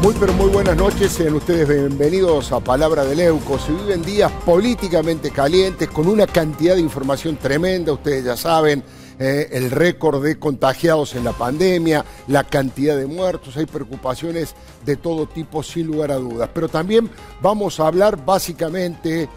Muy pero muy buenas noches, sean ustedes bienvenidos a Palabra de Leuco. Se viven días políticamente calientes con una cantidad de información tremenda, ustedes ya saben, el récord de contagiados en la pandemia, la cantidad de muertos, hay preocupaciones de todo tipo sin lugar a dudas. Pero también vamos a hablar básicamente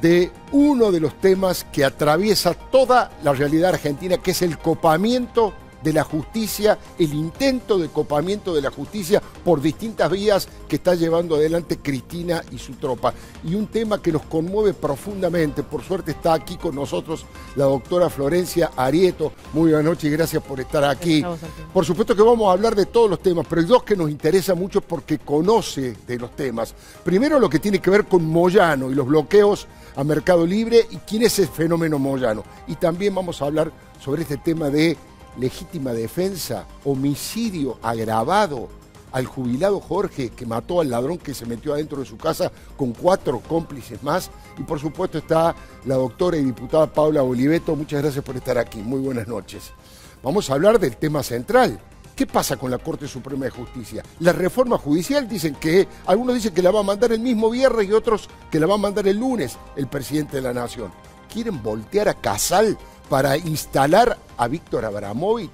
de uno de los temas que atraviesa toda la realidad argentina, que es el copamiento de la justicia, el intento de copamiento de la justicia por distintas vías que está llevando adelante Cristina y su tropa. Y un tema que nos conmueve profundamente. Por suerte está aquí con nosotros la doctora Florencia Arieto. Muy buenas noches y gracias por estar aquí. Por supuesto que vamos a hablar de todos los temas, pero hay dos que nos interesa mucho porque conoce de los temas. Primero, lo que tiene que ver con Moyano y los bloqueos a Mercado Libre y quién es el fenómeno Moyano. Y también vamos a hablar sobre este tema de legítima defensa, homicidio agravado al jubilado Jorge, que mató al ladrón que se metió adentro de su casa con 4 cómplices más. Y por supuesto está la doctora y diputada Paula Oliveto. Muchas gracias por estar aquí. Muy buenas noches. Vamos a hablar del tema central. ¿Qué pasa con la Corte Suprema de Justicia? La reforma judicial algunos dicen que la va a mandar el mismo viernes y otros que la va a mandar el lunes el presidente de la Nación. ¿Quieren voltear a Casal para instalar a Víctor Abramovich,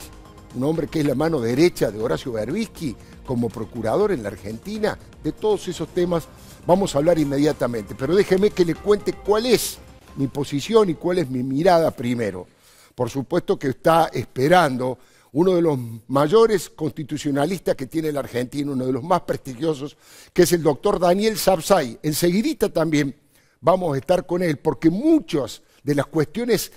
un hombre que es la mano derecha de Horacio Berbisky, como procurador en la Argentina? De todos esos temas vamos a hablar inmediatamente, pero déjeme que le cuente cuál es mi posición y cuál es mi mirada primero. Por supuesto que está esperando uno de los mayores constitucionalistas que tiene la Argentina, uno de los más prestigiosos, que es el doctor Daniel Sapsay. Enseguidita también vamos a estar con él, porque muchas de las cuestiones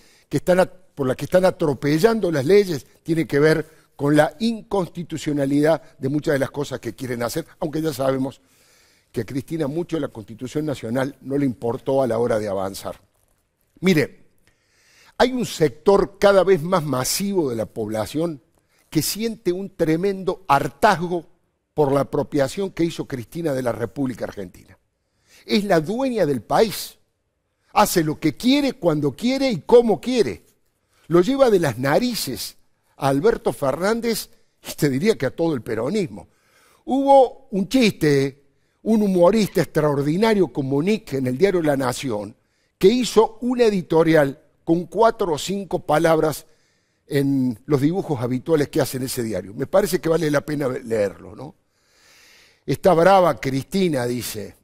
por las que están atropellando las leyes tiene que ver con la inconstitucionalidad de muchas de las cosas que quieren hacer, aunque ya sabemos que a Cristina mucho la Constitución Nacional no le importó a la hora de avanzar. Mire, hay un sector cada vez más masivo de la población que siente un tremendo hartazgo por la apropiación que hizo Cristina de la República Argentina. Es la dueña del país. Hace lo que quiere, cuando quiere y como quiere. Lo lleva de las narices a Alberto Fernández y te diría que a todo el peronismo. Hubo un chiste, un humorista extraordinario como Nick en el diario La Nación, que hizo una editorial con 4 o 5 palabras en los dibujos habituales que hace en ese diario. Me parece que vale la pena leerlo, ¿no? Está brava Cristina, dice,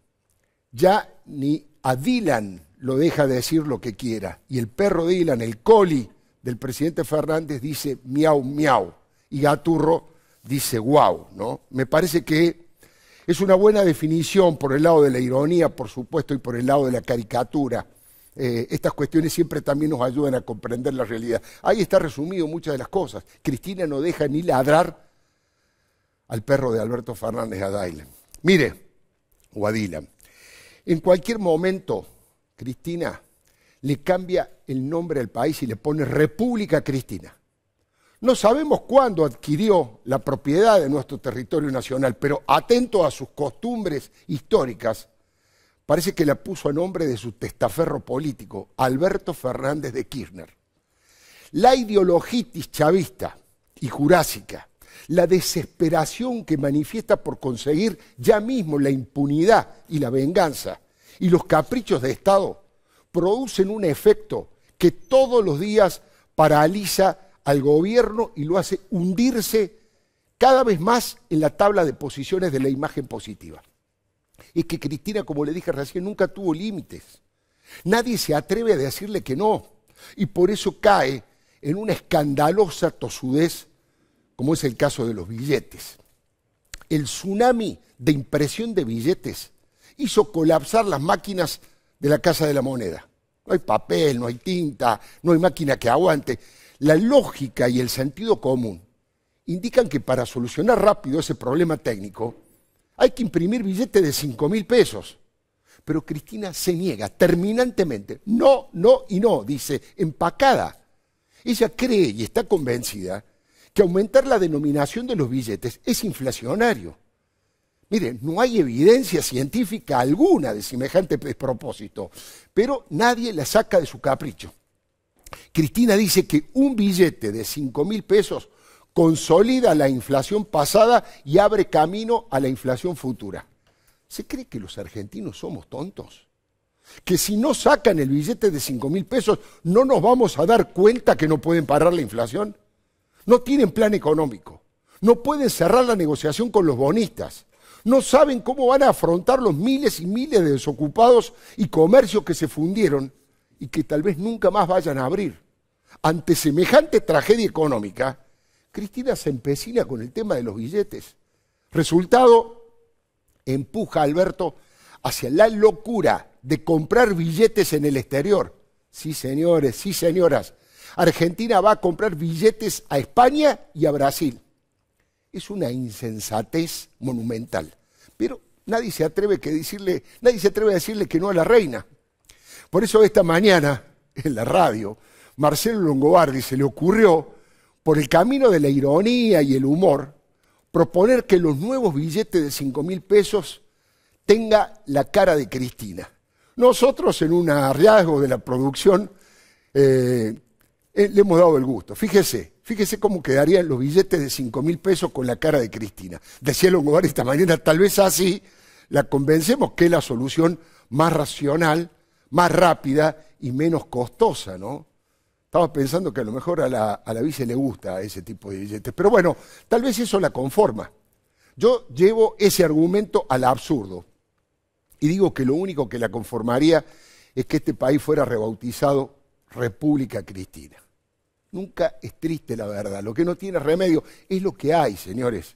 ya ni a Dylan lo deja de decir lo que quiera. Y el perro Dylan, el coli del presidente Fernández, dice miau, miau. Y Gaturro dice guau, ¿no? Me parece que es una buena definición por el lado de la ironía, por supuesto, y por el lado de la caricatura. Estas cuestiones siempre también nos ayudan a comprender la realidad. Ahí está resumido muchas de las cosas. Cristina no deja ni ladrar al perro de Alberto Fernández, a Dylan. Mire, o a Dylan. En cualquier momento, Cristina le cambia el nombre al país y le pone República Cristina. No sabemos cuándo adquirió la propiedad de nuestro territorio nacional, pero atento a sus costumbres históricas, parece que la puso a nombre de su testaferro político, Alberto Fernández de Kirchner. La ideologitis chavista y jurásica, la desesperación que manifiesta por conseguir ya mismo la impunidad y la venganza, y los caprichos de Estado producen un efecto que todos los días paraliza al gobierno y lo hace hundirse cada vez más en la tabla de posiciones de la imagen positiva. Es que Cristina, como le dije recién, nunca tuvo límites. Nadie se atreve a decirle que no. Y por eso cae en una escandalosa tosudez, como es el caso de los billetes. El tsunami de impresión de billetes hizo colapsar las máquinas de la Casa de la Moneda. No hay papel, no hay tinta, no hay máquina que aguante. La lógica y el sentido común indican que para solucionar rápido ese problema técnico hay que imprimir billetes de 5.000 pesos. Pero Cristina se niega terminantemente. No, no y no, dice, empacada. Ella cree y está convencida que aumentar la denominación de los billetes es inflacionario. Miren, no hay evidencia científica alguna de semejante despropósito, pero nadie la saca de su capricho. Cristina dice que un billete de 5.000 pesos consolida la inflación pasada y abre camino a la inflación futura. ¿Se cree que los argentinos somos tontos? ¿Que si no sacan el billete de 5.000 pesos no nos vamos a dar cuenta que no pueden parar la inflación? No tienen plan económico, no pueden cerrar la negociación con los bonistas, no saben cómo van a afrontar los miles y miles de desocupados y comercios que se fundieron y que tal vez nunca más vayan a abrir. Ante semejante tragedia económica, Cristina se empecina con el tema de los billetes. Resultado, empuja a Alberto hacia la locura de comprar billetes en el exterior. Sí, señores, sí, señoras. Argentina va a comprar billetes a España y a Brasil. Es una insensatez monumental. Pero nadie se atreve a decirle que no a la reina. Por eso esta mañana, en la radio, Marcelo Longobardi se le ocurrió, por el camino de la ironía y el humor, proponer que los nuevos billetes de 5.000 pesos tenga la cara de Cristina. Nosotros, en un hallazgo de la producción, le hemos dado el gusto. Fíjese cómo quedarían los billetes de 5.000 pesos con la cara de Cristina. Decía Longobardi esta mañana, tal vez así la convencemos que es la solución más racional, más rápida y menos costosa, ¿no? Estaba pensando que a lo mejor a la vice le gusta ese tipo de billetes. Pero bueno, tal vez eso la conforma. Yo llevo ese argumento al absurdo. Y digo que lo único que la conformaría es que este país fuera rebautizado República Cristina. Nunca es triste la verdad. Lo que no tiene remedio es lo que hay, señores.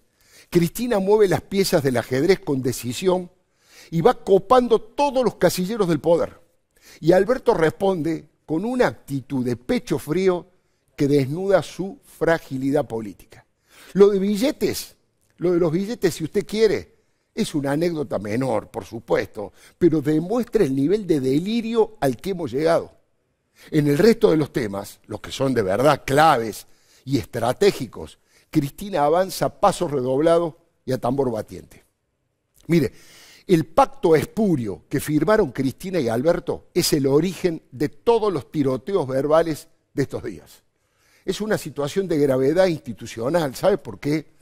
Cristina mueve las piezas del ajedrez con decisión y va copando todos los casilleros del poder. Y Alberto responde con una actitud de pecho frío que desnuda su fragilidad política. Lo de los billetes, si usted quiere, es una anécdota menor, por supuesto, pero demuestra el nivel de delirio al que hemos llegado. En el resto de los temas, los que son de verdad claves y estratégicos, Cristina avanza a paso redoblado y a tambor batiente. Mire, el pacto espurio que firmaron Cristina y Alberto es el origen de todos los tiroteos verbales de estos días. Es una situación de gravedad institucional, ¿sabe por qué?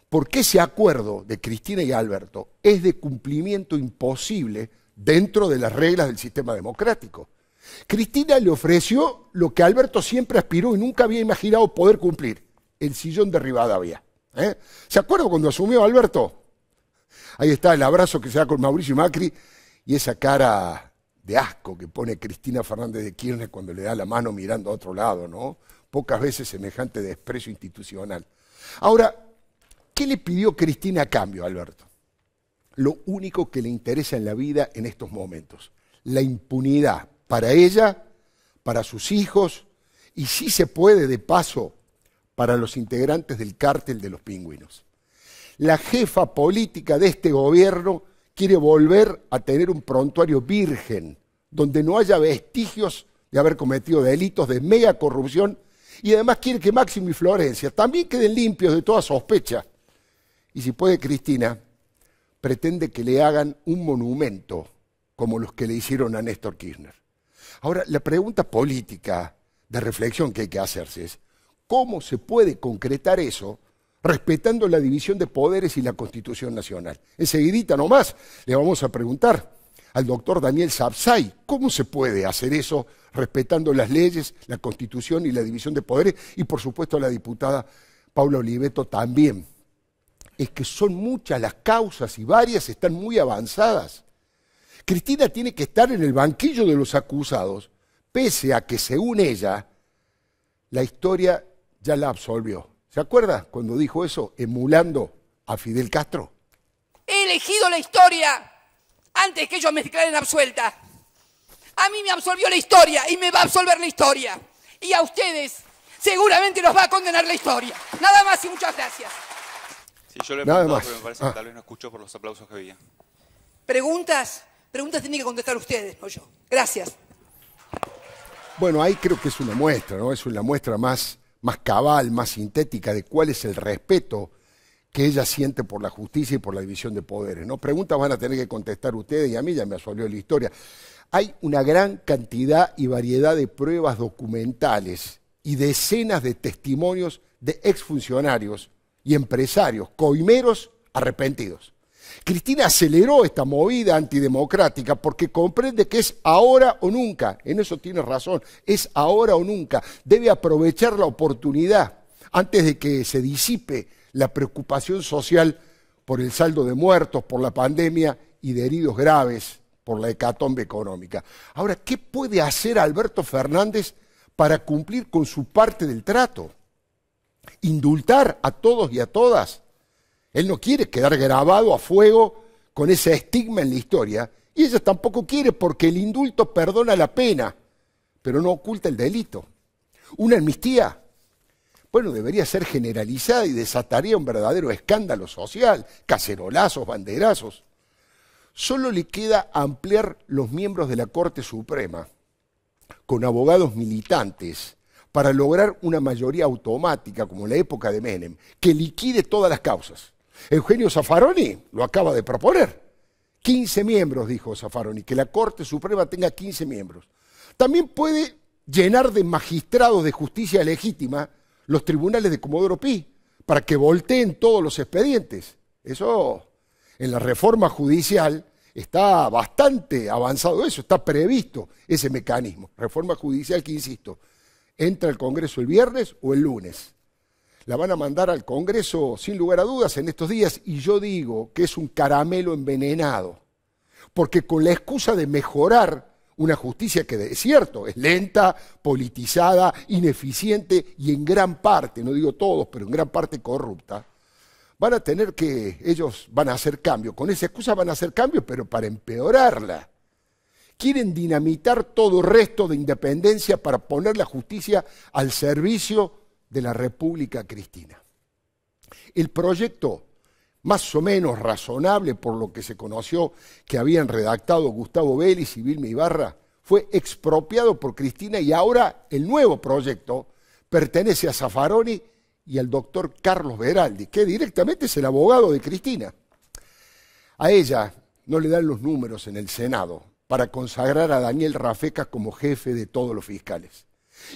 Porque ese acuerdo de Cristina y Alberto es de cumplimiento imposible dentro de las reglas del sistema democrático. Cristina le ofreció lo que Alberto siempre aspiró y nunca había imaginado poder cumplir, el sillón de Rivadavia. ¿Se acuerda cuando asumió Alberto? Ahí está el abrazo que se da con Mauricio Macri y esa cara de asco que pone Cristina Fernández de Kirchner cuando le da la mano mirando a otro lado, ¿no? Pocas veces semejante desprecio institucional. Ahora, ¿qué le pidió Cristina a cambio a Alberto? Lo único que le interesa en la vida en estos momentos, la impunidad para ella, para sus hijos y, si se puede, de paso, para los integrantes del cártel de los pingüinos. La jefa política de este gobierno quiere volver a tener un prontuario virgen, donde no haya vestigios de haber cometido delitos de mega corrupción, y además quiere que Máximo y Florencia también queden limpios de toda sospecha. Y si puede, Cristina pretende que le hagan un monumento como los que le hicieron a Néstor Kirchner. Ahora, la pregunta política de reflexión que hay que hacerse es, ¿cómo se puede concretar eso respetando la división de poderes y la Constitución Nacional? Enseguidita nomás le vamos a preguntar al doctor Daniel Sapsay, ¿cómo se puede hacer eso respetando las leyes, la Constitución y la división de poderes? Y por supuesto a la diputada Paula Oliveto también. Es que son muchas las causas y varias están muy avanzadas. Cristina tiene que estar en el banquillo de los acusados, pese a que, según ella, la historia ya la absolvió. ¿Se acuerda cuando dijo eso, emulando a Fidel Castro? He elegido la historia antes que ellos me declaren absuelta. A mí me absolvió la historia y me va a absolver la historia. Y a ustedes seguramente los va a condenar la historia. Nada más y muchas gracias. Sí, yo le he preguntado, pero me parece que tal vez no escuchó por los aplausos que veía. Preguntas tienen que contestar ustedes, no yo. Gracias. Bueno, ahí creo que es una muestra, ¿no? Es una muestra más cabal, más sintética de cuál es el respeto que ella siente por la justicia y por la división de poderes, ¿no? Preguntas van a tener que contestar ustedes y a mí ya me absolvió la historia. Hay una gran cantidad y variedad de pruebas documentales y decenas de testimonios de exfuncionarios y empresarios coimeros arrepentidos. Cristina aceleró esta movida antidemocrática porque comprende que es ahora o nunca. En eso tiene razón, es ahora o nunca. Debe aprovechar la oportunidad antes de que se disipe la preocupación social por el saldo de muertos, por la pandemia y de heridos graves por la hecatombe económica. Ahora, ¿qué puede hacer Alberto Fernández para cumplir con su parte del trato? ¿Indultar a todos y a todas? Él no quiere quedar grabado a fuego con ese estigma en la historia, y ella tampoco quiere, porque el indulto perdona la pena, pero no oculta el delito. Una amnistía, bueno, debería ser generalizada y desataría un verdadero escándalo social, cacerolazos, banderazos. Solo le queda ampliar los miembros de la Corte Suprema con abogados militantes para lograr una mayoría automática, como en la época de Menem, que liquide todas las causas. Eugenio Zaffaroni lo acaba de proponer. 15 miembros, dijo Zaffaroni, que la Corte Suprema tenga 15 miembros. También puede llenar de magistrados de justicia legítima los tribunales de Comodoro Pi, para que volteen todos los expedientes. Eso, en la reforma judicial, está bastante avanzado eso, está previsto ese mecanismo. Reforma judicial que, insisto, entra al Congreso el viernes o el lunes. La van a mandar al Congreso sin lugar a dudas en estos días, y yo digo que es un caramelo envenenado, porque con la excusa de mejorar una justicia que, es cierto, es lenta, politizada, ineficiente y en gran parte, no digo todos, pero en gran parte corrupta, van a tener que, ellos van a hacer cambio. Con esa excusa van a hacer cambio, pero para empeorarla. Quieren dinamitar todo resto de independencia para poner la justicia al servicio de la República Cristina. El proyecto, más o menos razonable por lo que se conoció que habían redactado Gustavo Vélez y Vilma Ibarra, fue expropiado por Cristina, y ahora el nuevo proyecto pertenece a Zaffaroni y al doctor Carlos Beraldi, que directamente es el abogado de Cristina. A ella no le dan los números en el Senado para consagrar a Daniel Rafecas como jefe de todos los fiscales.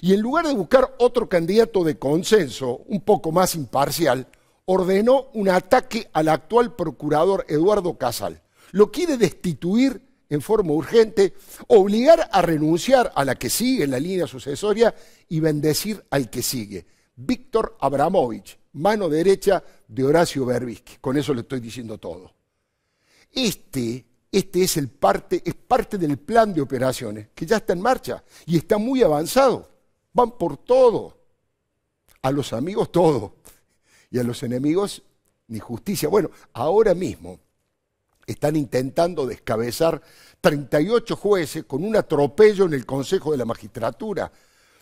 Y en lugar de buscar otro candidato de consenso, un poco más imparcial, ordenó un ataque al actual procurador Eduardo Casal. Lo quiere destituir en forma urgente, obligar a renunciar a la que sigue en la línea sucesoria y bendecir al que sigue. Víctor Abramovich, mano derecha de Horacio Berbisky. Con eso le estoy diciendo todo. Este es parte del plan de operaciones que ya está en marcha y está muy avanzado. Van por todo. A los amigos todo. Y a los enemigos ni justicia. Bueno, ahora mismo están intentando descabezar 38 jueces con un atropello en el Consejo de la Magistratura.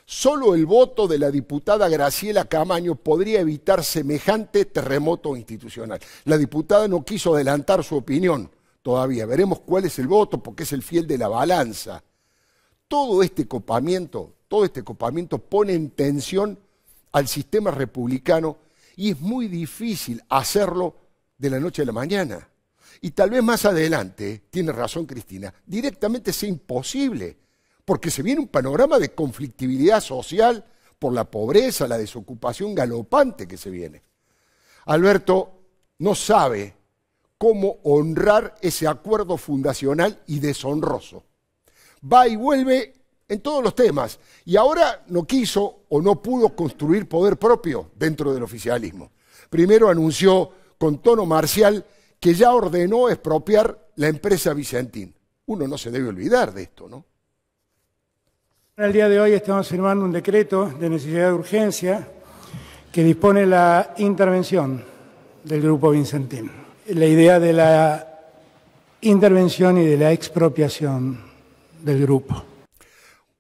Solo el voto de la diputada Graciela Camaño podría evitar semejante terremoto institucional. La diputada no quiso adelantar su opinión todavía. Veremos cuál es el voto, porque es el fiel de la balanza. Todo este copamiento pone en tensión al sistema republicano, y es muy difícil hacerlo de la noche a la mañana. Y tal vez más adelante, tiene razón Cristina, directamente sea imposible, porque se viene un panorama de conflictividad social por la pobreza, la desocupación galopante que se viene. Alberto no sabe cómo honrar ese acuerdo fundacional y deshonroso. Va y vuelve en todos los temas, y ahora no quiso o no pudo construir poder propio dentro del oficialismo. Primero anunció con tono marcial que ya ordenó expropiar la empresa Vicentín. Uno no se debe olvidar de esto, ¿no? El día de hoy estamos firmando un decreto de necesidad de urgencia que dispone la intervención del Grupo Vicentín. La idea de la intervención y de la expropiación del grupo.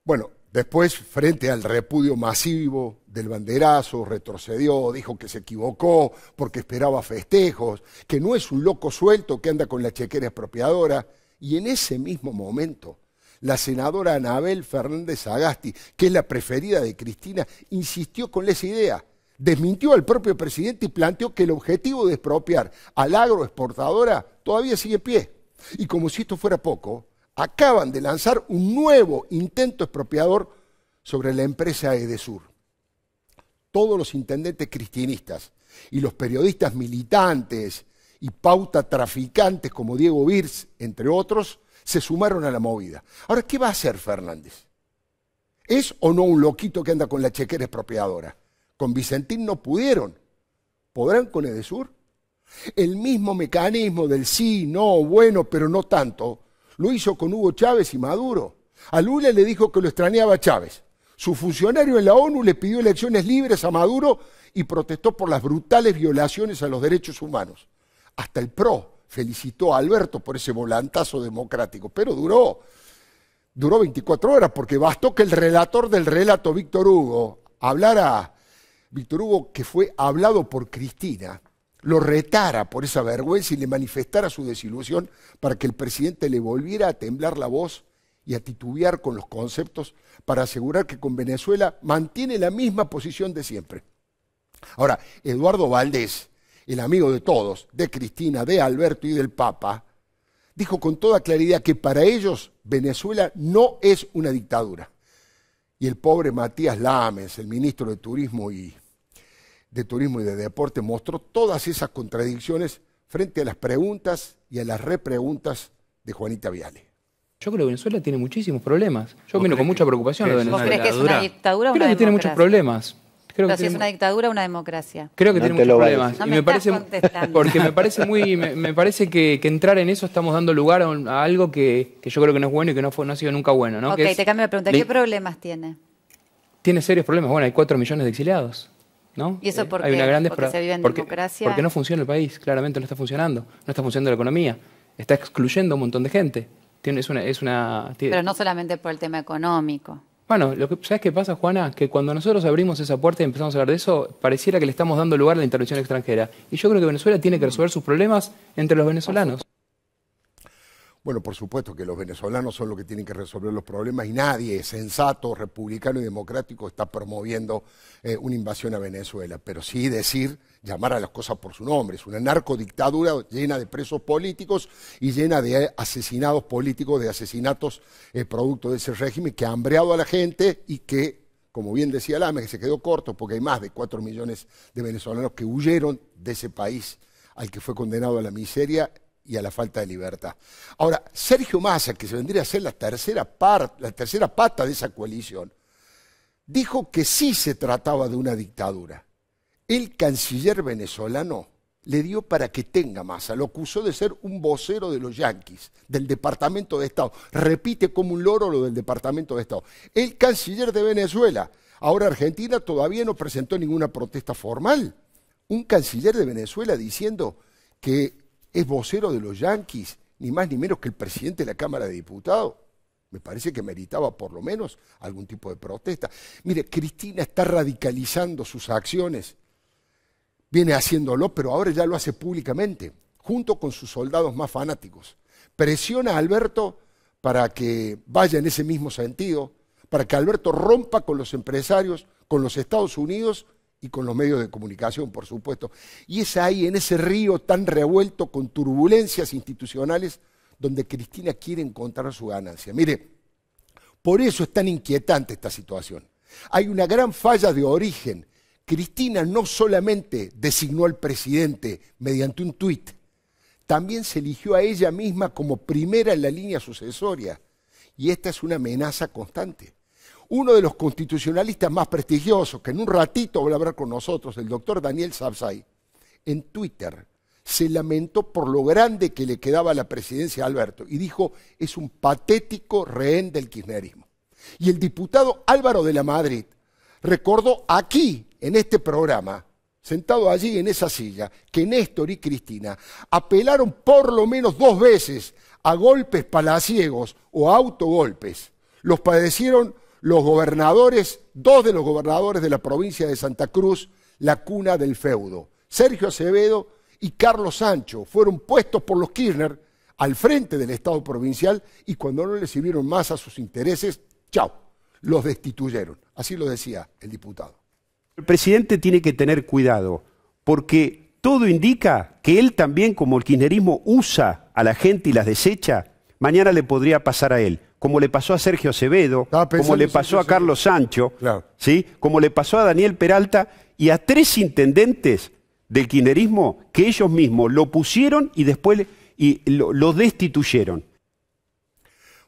Bueno, después, frente al repudio masivo del banderazo, retrocedió, dijo que se equivocó porque esperaba festejos, que no es un loco suelto que anda con la chequera expropiadora. Y en ese mismo momento, la senadora Anabel Fernández Sagasti, que es la preferida de Cristina, insistió con esa idea. Desmintió al propio presidente y planteó que el objetivo de expropiar al agroexportadora todavía sigue en pie. Y como si esto fuera poco, acaban de lanzar un nuevo intento expropiador sobre la empresa Edesur. todos los intendentes cristinistas y los periodistas militantes y pauta traficantes como Diego Virs, entre otros, se sumaron a la movida. Ahora, ¿qué va a hacer Fernández? ¿Es o no un loquito que anda con la chequera expropiadora? Con Vicentín no pudieron. ¿Podrán con Edesur? El mismo mecanismo del sí, no, bueno, pero no tanto, lo hizo con Hugo Chávez y Maduro. A Lula le dijo que lo extrañaba a Chávez. Su funcionario en la ONU le pidió elecciones libres a Maduro y protestó por las brutales violaciones a los derechos humanos. Hasta el PRO felicitó a Alberto por ese volantazo democrático, pero duró 24 horas, porque bastó que el relator del relato, Víctor Hugo, Víctor Hugo, que fue hablado por Cristina, lo retara por esa vergüenza y le manifestara su desilusión para que el presidente le volviera a temblar la voz y a titubear con los conceptos para asegurar que con Venezuela mantiene la misma posición de siempre. Ahora, Eduardo Valdés, el amigo de todos, de Cristina, de Alberto y del Papa, dijo con toda claridad que para ellos Venezuela no es una dictadura. Y el pobre Matías Lames, el ministro de Turismo y de Deporte, mostró todas esas contradicciones frente a las preguntas y a las repreguntas de Juanita Viale. Yo creo que Venezuela tiene muchísimos problemas. Yo miro con mucha preocupación de Venezuela. ¿Vos crees que es una dictadura o una democracia? Creo que tiene muchos problemas. Pero si es una dictadura o una democracia. Creo que tiene muchos problemas. No y me estás contestando. Porque me parece que entrar en eso estamos dando lugar a algo que yo creo que no es bueno y que no ha sido nunca bueno, ¿no? Ok, te cambio de pregunta. ¿Qué problemas tiene? Tiene serios problemas. Bueno, hay 4 millones de exiliados, ¿no? ¿Y eso por qué? Hay una gran ¿Porque se vive en democracia? Porque no funciona el país, claramente no está funcionando. No está funcionando la economía. Está excluyendo a un montón de gente. Pero no solamente por el tema económico. Bueno, ¿sabes qué pasa, Juana? Que cuando nosotros abrimos esa puerta y empezamos a hablar de eso, pareciera que le estamos dando lugar a la intervención extranjera. Y yo creo que Venezuela tiene que resolver sus problemas entre los venezolanos. Bueno, por supuesto que los venezolanos son los que tienen que resolver los problemas y nadie sensato, republicano y democrático está promoviendo una invasión a Venezuela. Pero sí llamar a las cosas por su nombre. Es una narcodictadura llena de presos políticos y llena de asesinados políticos, de asesinatos producto de ese régimen que ha hambreado a la gente y que, como bien decía Lame, que se quedó corto porque hay más de 4 millones de venezolanos que huyeron de ese país al que fue condenado a la miseria y a la falta de libertad. Ahora, Sergio Massa, que se vendría a ser la tercera pata de esa coalición, dijo que sí se trataba de una dictadura. El canciller venezolano le dio para que tenga Massa, lo acusó de ser un vocero de los yanquis, del Departamento de Estado. Repite como un loro lo del Departamento de Estado. El canciller de Venezuela. Ahora Argentina todavía no presentó ninguna protesta formal. Un canciller de Venezuela diciendo que es vocero de los yanquis, ni más ni menos que el presidente de la Cámara de Diputados. Me parece que meritaba por lo menos algún tipo de protesta. Mire, Cristina está radicalizando sus acciones. Viene haciéndolo, pero ahora ya lo hace públicamente, junto con sus soldados más fanáticos. Presiona a Alberto para que vaya en ese mismo sentido, para que Alberto rompa con los empresarios, con los Estados Unidos y con los medios de comunicación, por supuesto. Y es ahí, en ese río tan revuelto con turbulencias institucionales, donde Cristina quiere encontrar su ganancia. Mire, por eso es tan inquietante esta situación. Hay una gran falla de origen. Cristina no solamente designó al presidente mediante un tuit, también se eligió a ella misma como primera en la línea sucesoria. Y esta es una amenaza constante. Uno de los constitucionalistas más prestigiosos, que en un ratito va a hablar con nosotros, el doctor Daniel Sabzai, en Twitter se lamentó por lo grande que le quedaba a la presidencia a Alberto y dijo, es un patético rehén del kirchnerismo. Y el diputado Álvaro de la Madrid recordó aquí, en este programa, sentado allí en esa silla, que Néstor y Cristina apelaron por lo menos 2 veces a golpes palaciegos o a autogolpes. Los padecieron los gobernadores, 2 de los gobernadores de la provincia de Santa Cruz, la cuna del feudo. Sergio Acevedo y Carlos Sancho fueron puestos por los Kirchner al frente del Estado provincial y cuando no les sirvieron más a sus intereses, chao, los destituyeron. Así lo decía el diputado. El presidente tiene que tener cuidado porque todo indica que él también, como el kirchnerismo usa a la gente y las desecha, mañana le podría pasar a él. Como le pasó a Sergio Acevedo, como le pasó a Carlos Sancho, claro, ¿sí? Como le pasó a Daniel Peralta y a 3 intendentes del kirchnerismo que ellos mismos lo pusieron y después lo destituyeron.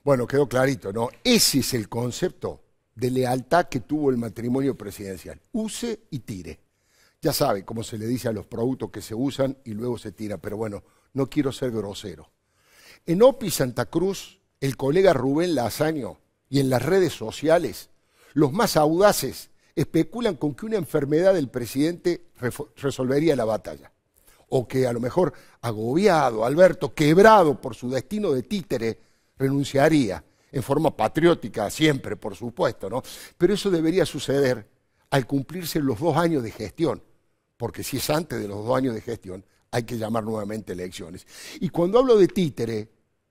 Bueno, quedó clarito, ¿no? Ese es el concepto de lealtad que tuvo el matrimonio presidencial. Use y tire. Ya sabe cómo se le dice a los productos que se usan y luego se tira, pero bueno, no quiero ser grosero. En OPI Santa Cruz, el colega Rubén Lazaño y en las redes sociales, los más audaces especulan con que una enfermedad del presidente resolvería la batalla. O que a lo mejor agobiado, Alberto, quebrado por su destino de títere, renunciaría, en forma patriótica siempre, por supuesto, ¿no? Pero eso debería suceder al cumplirse los 2 años de gestión, porque si es antes de los 2 años de gestión, hay que llamar nuevamente elecciones. Y cuando hablo de títere,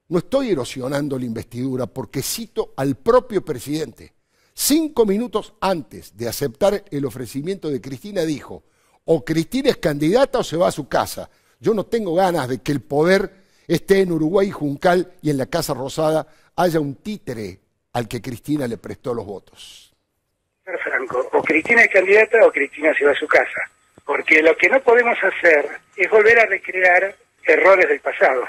no estoy erosionando la investidura, porque cito al propio presidente. 5 minutos antes de aceptar el ofrecimiento de Cristina dijo, o Cristina es candidata o se va a su casa. Yo no tengo ganas de que el poder esté en Uruguay y Juncal y en la Casa Rosada haya un títere al que Cristina le prestó los votos. Franco, o Cristina es candidata o Cristina se va a su casa. Porque lo que no podemos hacer es volver a recrear errores del pasado.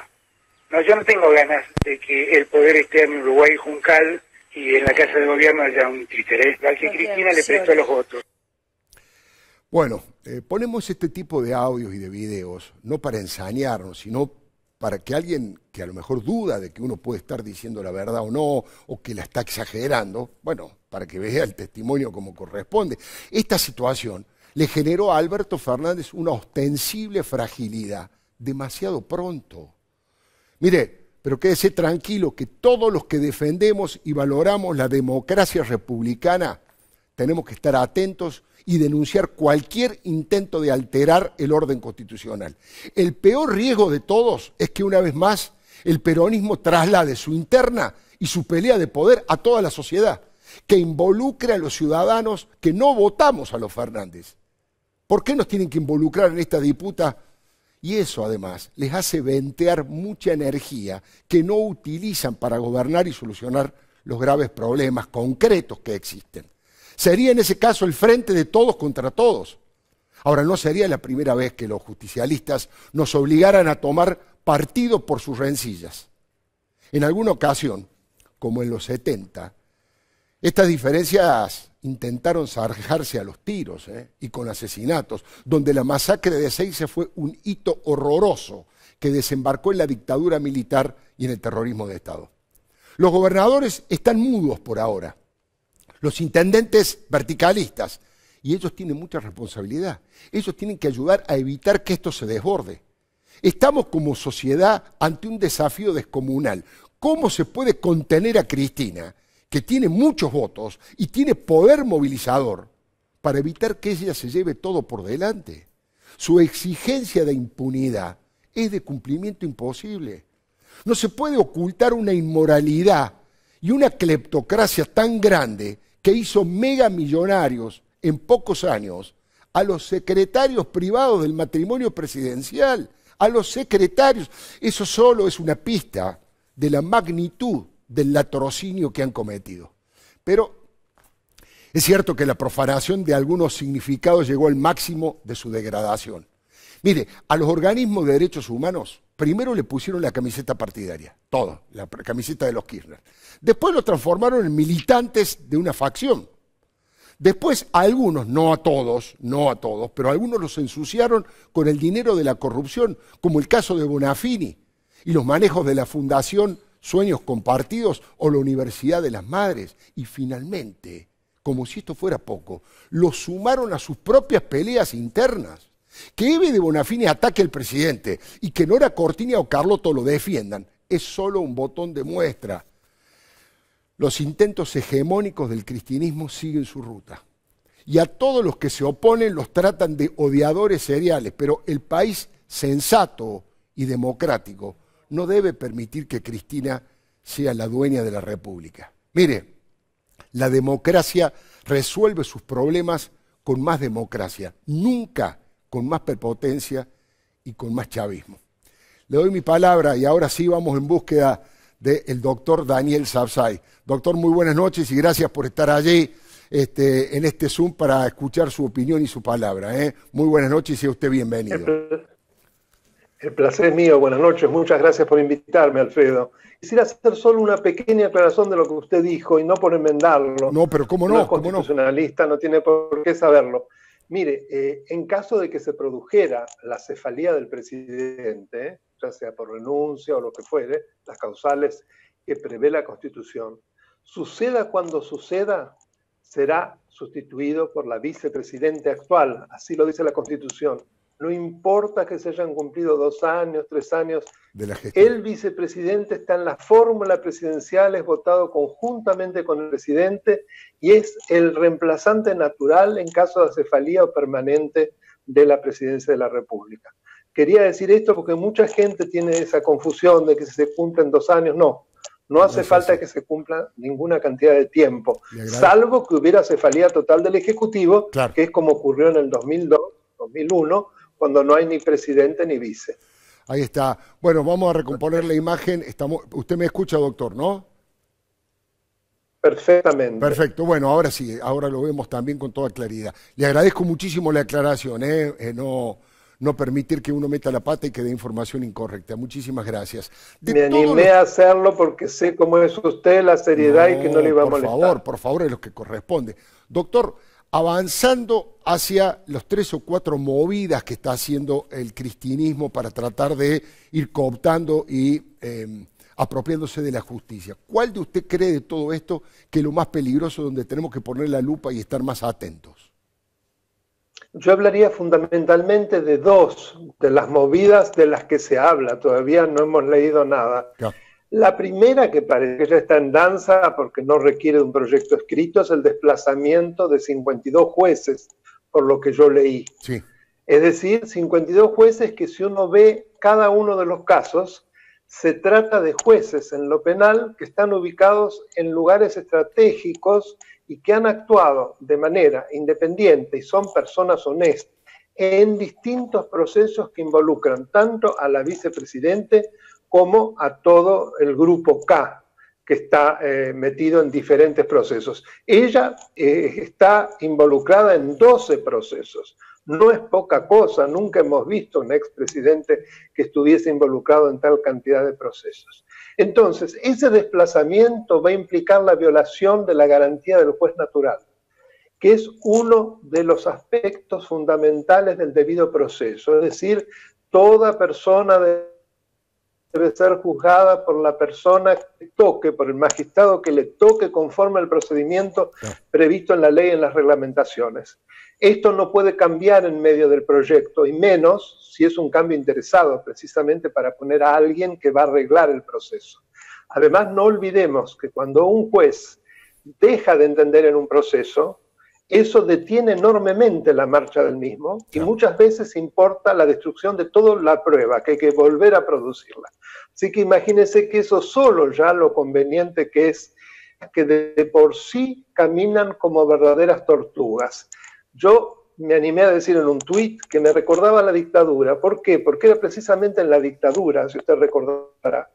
No, yo no tengo ganas de que el poder esté en Uruguay y Juncal y en la Casa de Gobierno haya un títere al que Cristina le prestó los votos. Bueno, ponemos este tipo de audios y de videos, no para ensañarnos, sino para que alguien que a lo mejor duda de que uno puede estar diciendo la verdad o no, o que la está exagerando, bueno, para que vea el testimonio como corresponde. Esta situación le generó a Alberto Fernández una ostensible fragilidad, demasiado pronto. Mire, pero quédese tranquilo que todos los que defendemos y valoramos la democracia republicana tenemos que estar atentos y denunciar cualquier intento de alterar el orden constitucional. El peor riesgo de todos es que una vez más el peronismo traslade su interna y su pelea de poder a toda la sociedad, que involucre a los ciudadanos que no votamos a los Fernández. ¿Por qué nos tienen que involucrar en esta disputa? Y eso además les hace ventear mucha energía que no utilizan para gobernar y solucionar los graves problemas concretos que existen. Sería en ese caso el frente de todos contra todos. Ahora, no sería la primera vez que los justicialistas nos obligaran a tomar partido por sus rencillas. En alguna ocasión, como en los 70, estas diferencias intentaron zanjarse a los tiros y con asesinatos, donde la masacre de Ezeiza fue un hito horroroso que desembarcó en la dictadura militar y en el terrorismo de Estado. Los gobernadores están mudos por ahora. Los intendentes verticalistas, y ellos tienen mucha responsabilidad. Ellos tienen que ayudar a evitar que esto se desborde. Estamos como sociedad ante un desafío descomunal. ¿Cómo se puede contener a Cristina, que tiene muchos votos y tiene poder movilizador, para evitar que ella se lleve todo por delante? Su exigencia de impunidad es de cumplimiento imposible. No se puede ocultar una inmoralidad y una cleptocracia tan grande que hizo megamillonarios en pocos años a los secretarios privados del matrimonio presidencial, a los secretarios. Eso solo es una pista de la magnitud del latrocinio que han cometido. Pero es cierto que la profanación de algunos significados llegó al máximo de su degradación. Mire, a los organismos de derechos humanos primero le pusieron la camiseta partidaria, todo, la camiseta de los Kirchner. Después lo transformaron en militantes de una facción. Después a algunos, no a todos, pero a algunos los ensuciaron con el dinero de la corrupción, como el caso de Bonafini y los manejos de la Fundación Sueños Compartidos o la Universidad de las Madres. Y finalmente, como si esto fuera poco, los sumaron a sus propias peleas internas. Que Eve de Bonafini ataque al presidente y que Nora Cortiña o Carlotto lo defiendan es solo un botón de muestra. Los intentos hegemónicos del cristianismo siguen su ruta. Y a todos los que se oponen los tratan de odiadores seriales, pero el país sensato y democrático no debe permitir que Cristina sea la dueña de la República. Mire, la democracia resuelve sus problemas con más democracia, nunca con más prepotencia y con más chavismo. Le doy mi palabra y ahora sí vamos en búsqueda del doctor Daniel Sapsay. Doctor, muy buenas noches y gracias por estar allí. en este Zoom para escuchar su opinión y su palabra. Muy buenas noches y sea usted bienvenido. El placer es mío, buenas noches, muchas gracias por invitarme, Alfredo. Quisiera hacer solo una pequeña aclaración de lo que usted dijo y no por enmendarlo. No, pero ¿cómo no? No es constitucionalista, no tiene por qué saberlo. Mire, en caso de que se produjera la cefalía del presidente, ya sea por renuncia o lo que fuere, las causales que prevé la Constitución, suceda cuando suceda, será sustituido por la vicepresidente actual, así lo dice la Constitución. No importa que se hayan cumplido 2 años, 3 años, de la gestión. El vicepresidente está en la fórmula presidencial, es votado conjuntamente con el presidente y es el reemplazante natural en caso de acefalía o permanente de la presidencia de la República. Quería decir esto porque mucha gente tiene esa confusión de que si se cumplen 2 años, no hace falta que se cumpla ninguna cantidad de tiempo, salvo que hubiera cefalía total del Ejecutivo, claro, que es como ocurrió en el 2002, 2001, cuando no hay ni presidente ni vice. Ahí está. Bueno, vamos a recomponer la imagen. Usted me escucha, doctor, ¿no? Perfectamente. Perfecto. Bueno, ahora sí, ahora lo vemos también con toda claridad. Le agradezco muchísimo la aclaración, no permitir que uno meta la pata y que dé información incorrecta. Muchísimas gracias. Me animé a hacerlo porque sé cómo es usted, la seriedad y que no le iba a molestar. Por favor, es lo que corresponde. Doctor, avanzando hacia los 3 o 4 movidas que está haciendo el cristianismo para tratar de ir cooptando y apropiándose de la justicia. ¿Cuál de usted cree de todo esto que es lo más peligroso, donde tenemos que poner la lupa y estar más atentos? Yo hablaría fundamentalmente de 2 de las movidas de las que se habla. Todavía no hemos leído nada. Claro. La primera, que parece que ya está en danza porque no requiere de un proyecto escrito, es el desplazamiento de 52 jueces, por lo que yo leí. Sí. Es decir, 52 jueces que, si uno ve cada uno de los casos, se trata de jueces en lo penal que están ubicados en lugares estratégicos y que han actuado de manera independiente y son personas honestas en distintos procesos que involucran tanto a la vicepresidente como a todo el grupo K, que está metido en diferentes procesos. Ella está involucrada en 12 procesos. No es poca cosa, nunca hemos visto un expresidente que estuviese involucrado en tal cantidad de procesos. Entonces, ese desplazamiento va a implicar la violación de la garantía del juez natural, que es uno de los aspectos fundamentales del debido proceso. Es decir, toda persona debe ser juzgada por la persona que toque, por el magistrado que le toque conforme al procedimiento previsto en la ley y en las reglamentaciones. Esto no puede cambiar en medio del proyecto, y menos si es un cambio interesado, precisamente para poner a alguien que va a arreglar el proceso. Además, no olvidemos que cuando un juez deja de entender en un proceso, eso detiene enormemente la marcha del mismo y muchas veces importa la destrucción de toda la prueba, que hay que volver a producirla. Así que imagínense que eso solo ya lo conveniente que es que de por sí caminan como verdaderas tortugas. Yo me animé a decir en un tuit que me recordaba la dictadura. ¿Por qué? Porque era precisamente en la dictadura, si usted recordará,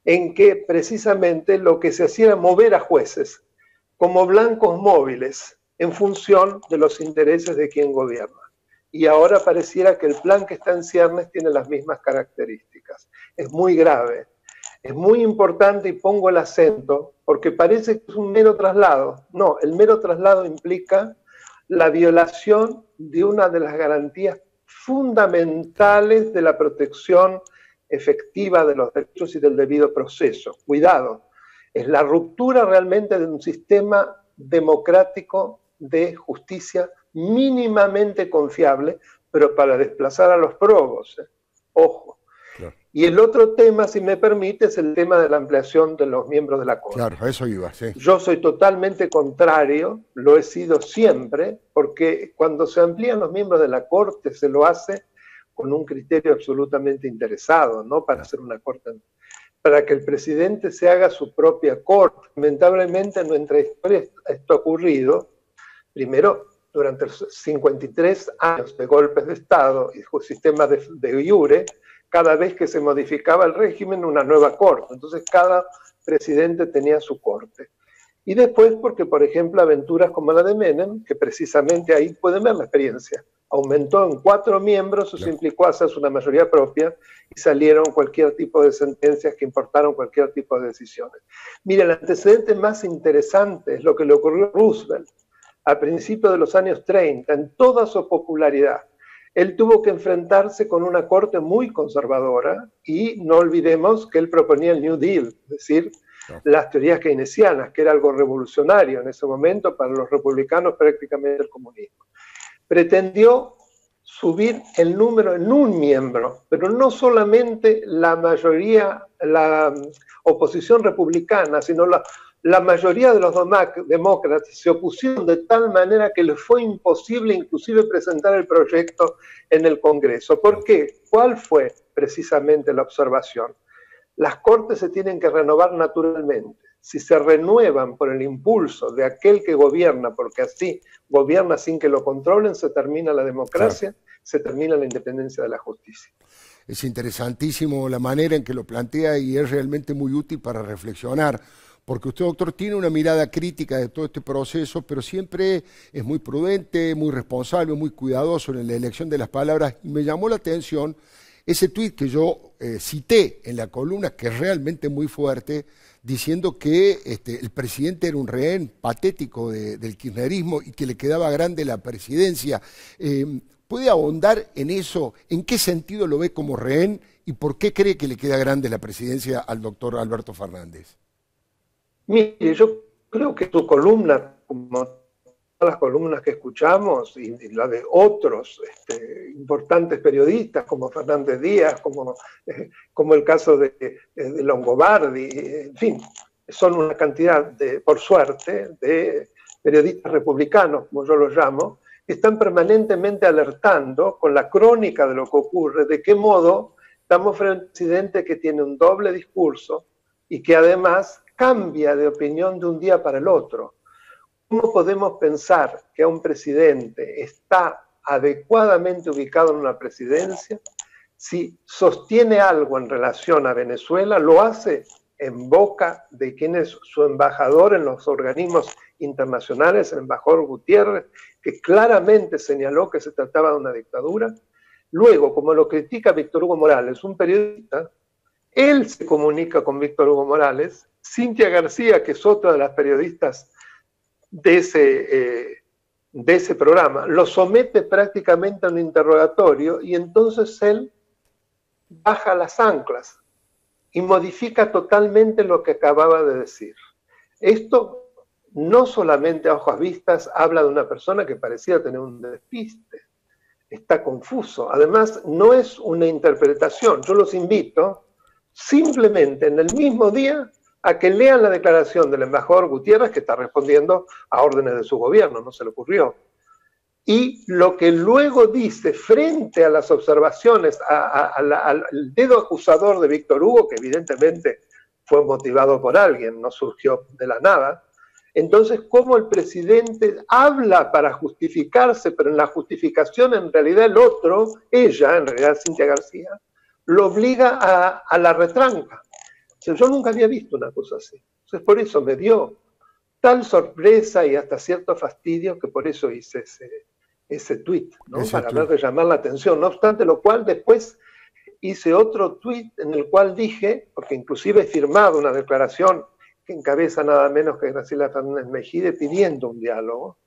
en que precisamente lo que se hacía era mover a jueces como blancos móviles en función de los intereses de quien gobierna. Y ahora pareciera que el plan que está en ciernes tiene las mismas características. Es muy grave, es muy importante, y pongo el acento, porque parece que es un mero traslado. No, el mero traslado implica la violación de una de las garantías fundamentales de la protección efectiva de los derechos y del debido proceso. Cuidado, es la ruptura realmente de un sistema democrático de justicia mínimamente confiable, pero para desplazar a los probos. Ojo. Claro. Y el otro tema, si me permite, es el tema de la ampliación de los miembros de la Corte. Claro, a eso iba, sí. Yo soy totalmente contrario, lo he sido siempre, porque cuando se amplían los miembros de la Corte se lo hace con un criterio absolutamente interesado, ¿no? Para hacer una Corte, para que el presidente se haga su propia Corte. Lamentablemente en nuestra historia esto ha ocurrido, primero, durante los 53 años de golpes de Estado y sistema de iure, cada vez que se modificaba el régimen, una nueva corte. Entonces cada presidente tenía su corte. Y después porque, por ejemplo, aventuras como la de Menem, que precisamente ahí pueden ver la experiencia, aumentó en 4 miembros, eso implicó hacerse una mayoría propia y salieron cualquier tipo de sentencias que importaron cualquier tipo de decisiones. Mire, el antecedente más interesante es lo que le ocurrió a Roosevelt a principios de los años 30, en toda su popularidad. Él tuvo que enfrentarse con una corte muy conservadora y no olvidemos que él proponía el New Deal, es decir, las teorías keynesianas, que era algo revolucionario en ese momento para los republicanos, prácticamente el comunismo. Pretendió subir el número en un miembro, pero no solamente la mayoría, la oposición republicana, sino la mayoría de los demócratas se opusieron de tal manera que les fue imposible inclusive presentar el proyecto en el Congreso. ¿Por qué? ¿Cuál fue precisamente la observación? Las cortes se tienen que renovar naturalmente. Si se renuevan por el impulso de aquel que gobierna, porque así gobierna sin que lo controlen, se termina la democracia, se termina la independencia de la justicia. Es interesantísimo la manera en que lo plantea y es realmente muy útil para reflexionar, porque usted, doctor, tiene una mirada crítica de todo este proceso, pero siempre es muy prudente, muy responsable, muy cuidadoso en la elección de las palabras, y me llamó la atención ese tuit que yo cité en la columna, que es realmente muy fuerte, diciendo que el presidente era un rehén patético del kirchnerismo y que le quedaba grande la presidencia. ¿Puede ahondar en eso? ¿En qué sentido lo ve como rehén y por qué cree que le queda grande la presidencia al doctor Alberto Fernández? Mire, yo creo que tu columna, como las columnas que escuchamos y la de otros importantes periodistas como Fernández Díaz, como el caso de Longobardi, en fin, son una cantidad, por suerte, de periodistas republicanos, como yo los llamo, que están permanentemente alertando con la crónica de lo que ocurre, de qué modo estamos frente a un presidente que tiene un doble discurso y que además cambia de opinión de un día para el otro. ¿Cómo podemos pensar que un presidente está adecuadamente ubicado en una presidencia si sostiene algo en relación a Venezuela, lo hace en boca de quien es su embajador en los organismos internacionales, el embajador Gutiérrez, que claramente señaló que se trataba de una dictadura? Luego, como lo critica Víctor Hugo Morales, un periodista, él se comunica con Víctor Hugo Morales, Cintia García, que es otra de las periodistas de ese programa, lo somete prácticamente a un interrogatorio y entonces él baja las anclas y modifica totalmente lo que acababa de decir. Esto no solamente a ojos vistas habla de una persona que parecía tener un despiste, está confuso. Además, no es una interpretación. Yo los invito simplemente en el mismo día a que lean la declaración del embajador Gutiérrez, que está respondiendo a órdenes de su gobierno, no se le ocurrió. Y lo que luego dice frente a las observaciones, al dedo acusador de Víctor Hugo, que evidentemente fue motivado por alguien, no surgió de la nada. Entonces, cómo el presidente habla para justificarse, pero en la justificación en realidad el otro, ella, en realidad Cintia García, lo obliga a la retranca. Yo nunca había visto una cosa así. Entonces, por eso me dio tal sorpresa y hasta cierto fastidio que por eso hice ese tuit, ¿no? Para hablar de llamar la atención. No obstante lo cual, después hice otro tuit en el cual dije, porque inclusive he firmado una declaración que encabeza nada menos que Graciela Fernández Mejide pidiendo un diálogo.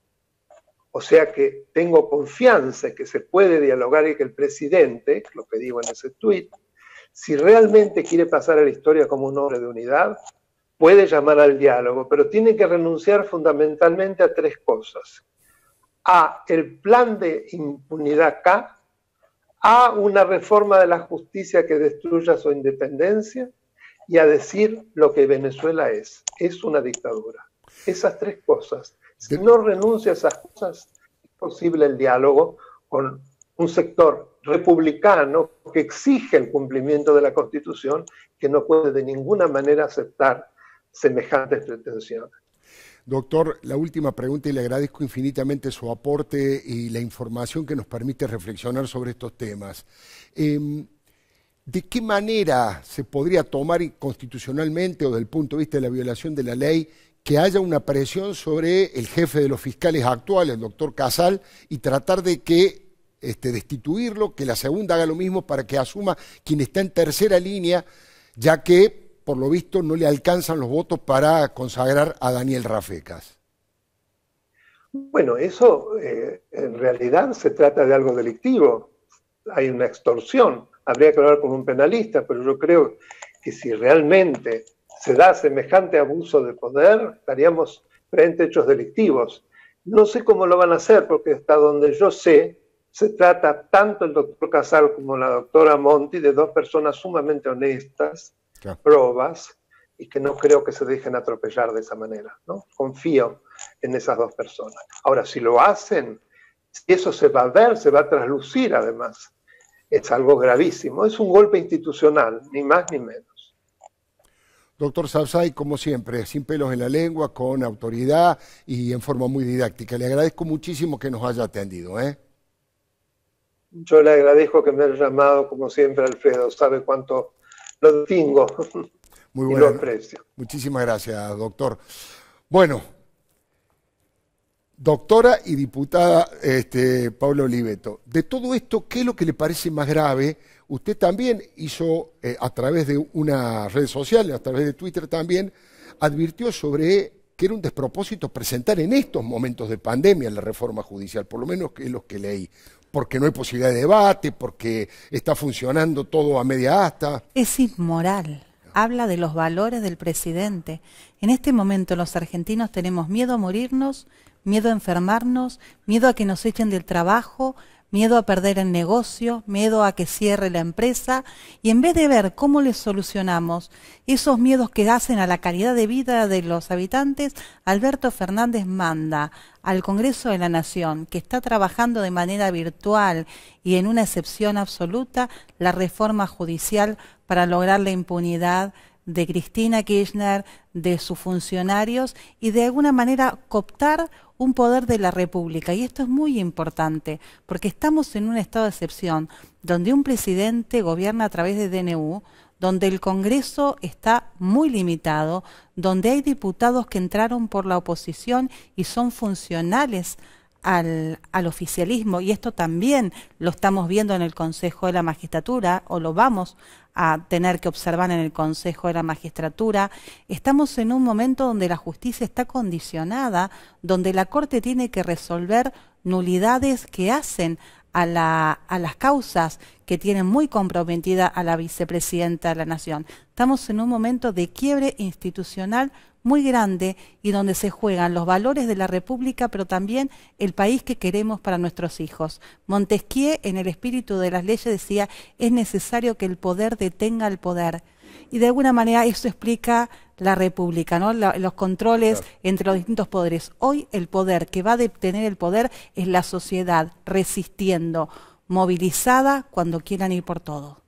O sea que tengo confianza en que se puede dialogar y que el presidente, lo que digo en ese tuit, si realmente quiere pasar a la historia como un hombre de unidad, puede llamar al diálogo, pero tiene que renunciar fundamentalmente a 3 cosas. A el plan de impunidad K, a una reforma de la justicia que destruya su independencia y a decir lo que Venezuela es una dictadura. Esas 3 cosas. Si no renuncia a esas cosas, es posible el diálogo con un sector republicano que exige el cumplimiento de la Constitución, que no puede de ninguna manera aceptar semejantes pretensiones. Doctor, la última pregunta, y le agradezco infinitamente su aporte y la información que nos permite reflexionar sobre estos temas. ¿De qué manera se podría tomar constitucionalmente o desde el punto de vista de la violación de la ley que haya una presión sobre el jefe de los fiscales actuales, el doctor Casal, y tratar de que destituirlo, que la segunda haga lo mismo para que asuma quien está en tercera línea, ya que, por lo visto, no le alcanzan los votos para consagrar a Daniel Rafecas. Bueno, eso en realidad se trata de algo delictivo. Hay una extorsión. Habría que hablar con un penalista, pero yo creo que si realmente se da semejante abuso de poder, estaríamos frente a hechos delictivos. No sé cómo lo van a hacer, porque hasta donde yo sé, se trata tanto el doctor Casal como la doctora Monti de dos personas sumamente honestas, probas, y que no creo que se dejen atropellar de esa manera, ¿no? Confío en esas dos personas. Ahora, si lo hacen, si eso se va a ver, se va a traslucir además. Es algo gravísimo, es un golpe institucional, ni más ni menos. Doctor Sarsay, como siempre, sin pelos en la lengua, con autoridad y en forma muy didáctica. Le agradezco muchísimo que nos haya atendido, ¿eh? Yo le agradezco que me haya llamado, como siempre, Alfredo. Sabe cuánto lo distingo. Muy bueno. Y lo aprecio. Muchísimas gracias, doctor. Bueno, doctora y diputada Paula Oliveto, de todo esto, ¿qué es lo que le parece más grave? Usted también hizo, a través de una red social, a través de Twitter también, advirtió sobre que era un despropósito presentar en estos momentos de pandemia la reforma judicial, por lo menos que es lo que leí, porque no hay posibilidad de debate, porque está funcionando todo a media asta. Es inmoral. Habla de los valores del presidente. En este momento los argentinos tenemos miedo a morirnos, miedo a enfermarnos, miedo a que nos echen del trabajo, miedo a perder el negocio, miedo a que cierre la empresa, y en vez de ver cómo les solucionamos esos miedos que hacen a la calidad de vida de los habitantes, Alberto Fernández manda al Congreso de la Nación, que está trabajando de manera virtual y en una excepción absoluta, la reforma judicial para lograr la impunidad de Cristina Kirchner, de sus funcionarios y de alguna manera cooptar un poder de la República. Y esto es muy importante, porque estamos en un estado de excepción, donde un presidente gobierna a través de DNU, donde el Congreso está muy limitado, donde hay diputados que entraron por la oposición y son funcionales al oficialismo, y esto también lo estamos viendo en el Consejo de la Magistratura, o lo vamos a tener que observar en el Consejo de la Magistratura. Estamos en un momento donde la justicia está condicionada, donde la Corte tiene que resolver nulidades que hacen a las causas que tienen muy comprometida a la vicepresidenta de la Nación. Estamos en un momento de quiebre institucional muy grande y donde se juegan los valores de la República, pero también el país que queremos para nuestros hijos. Montesquieu, en el espíritu de las leyes, decía, es necesario que el poder detenga al poder. Y de alguna manera eso explica la República, ¿no? Los controles entre los distintos poderes. Hoy el poder que va a detener el poder es la sociedad resistiendo, movilizada cuando quieran ir por todo.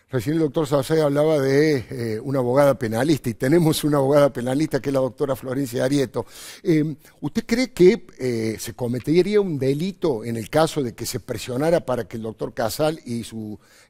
Recién el doctor Sarsay hablaba de una abogada penalista, y tenemos una abogada penalista que es la doctora Florencia Arieto. ¿Usted cree que se cometería un delito en el caso de que se presionara para que el doctor Casal y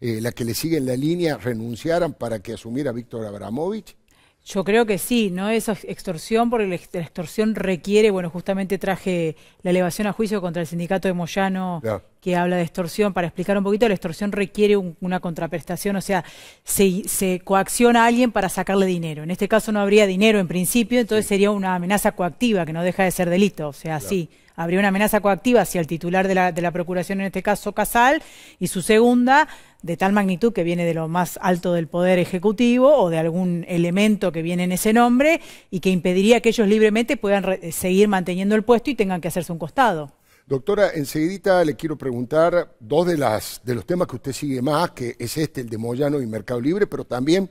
la que le sigue en la línea renunciaran para que asumiera Víctor Abramovich? Yo creo que sí, no es extorsión, porque la extorsión requiere, bueno, justamente traje la elevación a juicio contra el sindicato de Moyano, que habla de extorsión, para explicar un poquito. La extorsión requiere una contraprestación, o sea, se coacciona a alguien para sacarle dinero. En este caso no habría dinero en principio, entonces sería una amenaza coactiva, que no deja de ser delito, o sea, sí. Habría una amenaza coactiva hacia el titular de la Procuración, en este caso Casal, y su segunda, de tal magnitud que viene de lo más alto del Poder Ejecutivo o de algún elemento que viene en ese nombre y que impediría que ellos libremente puedan seguir manteniendo el puesto y tengan que hacerse un costado. Doctora, enseguidita le quiero preguntar dos de los temas que usted sigue más, que es el de Moyano y Mercado Libre, pero también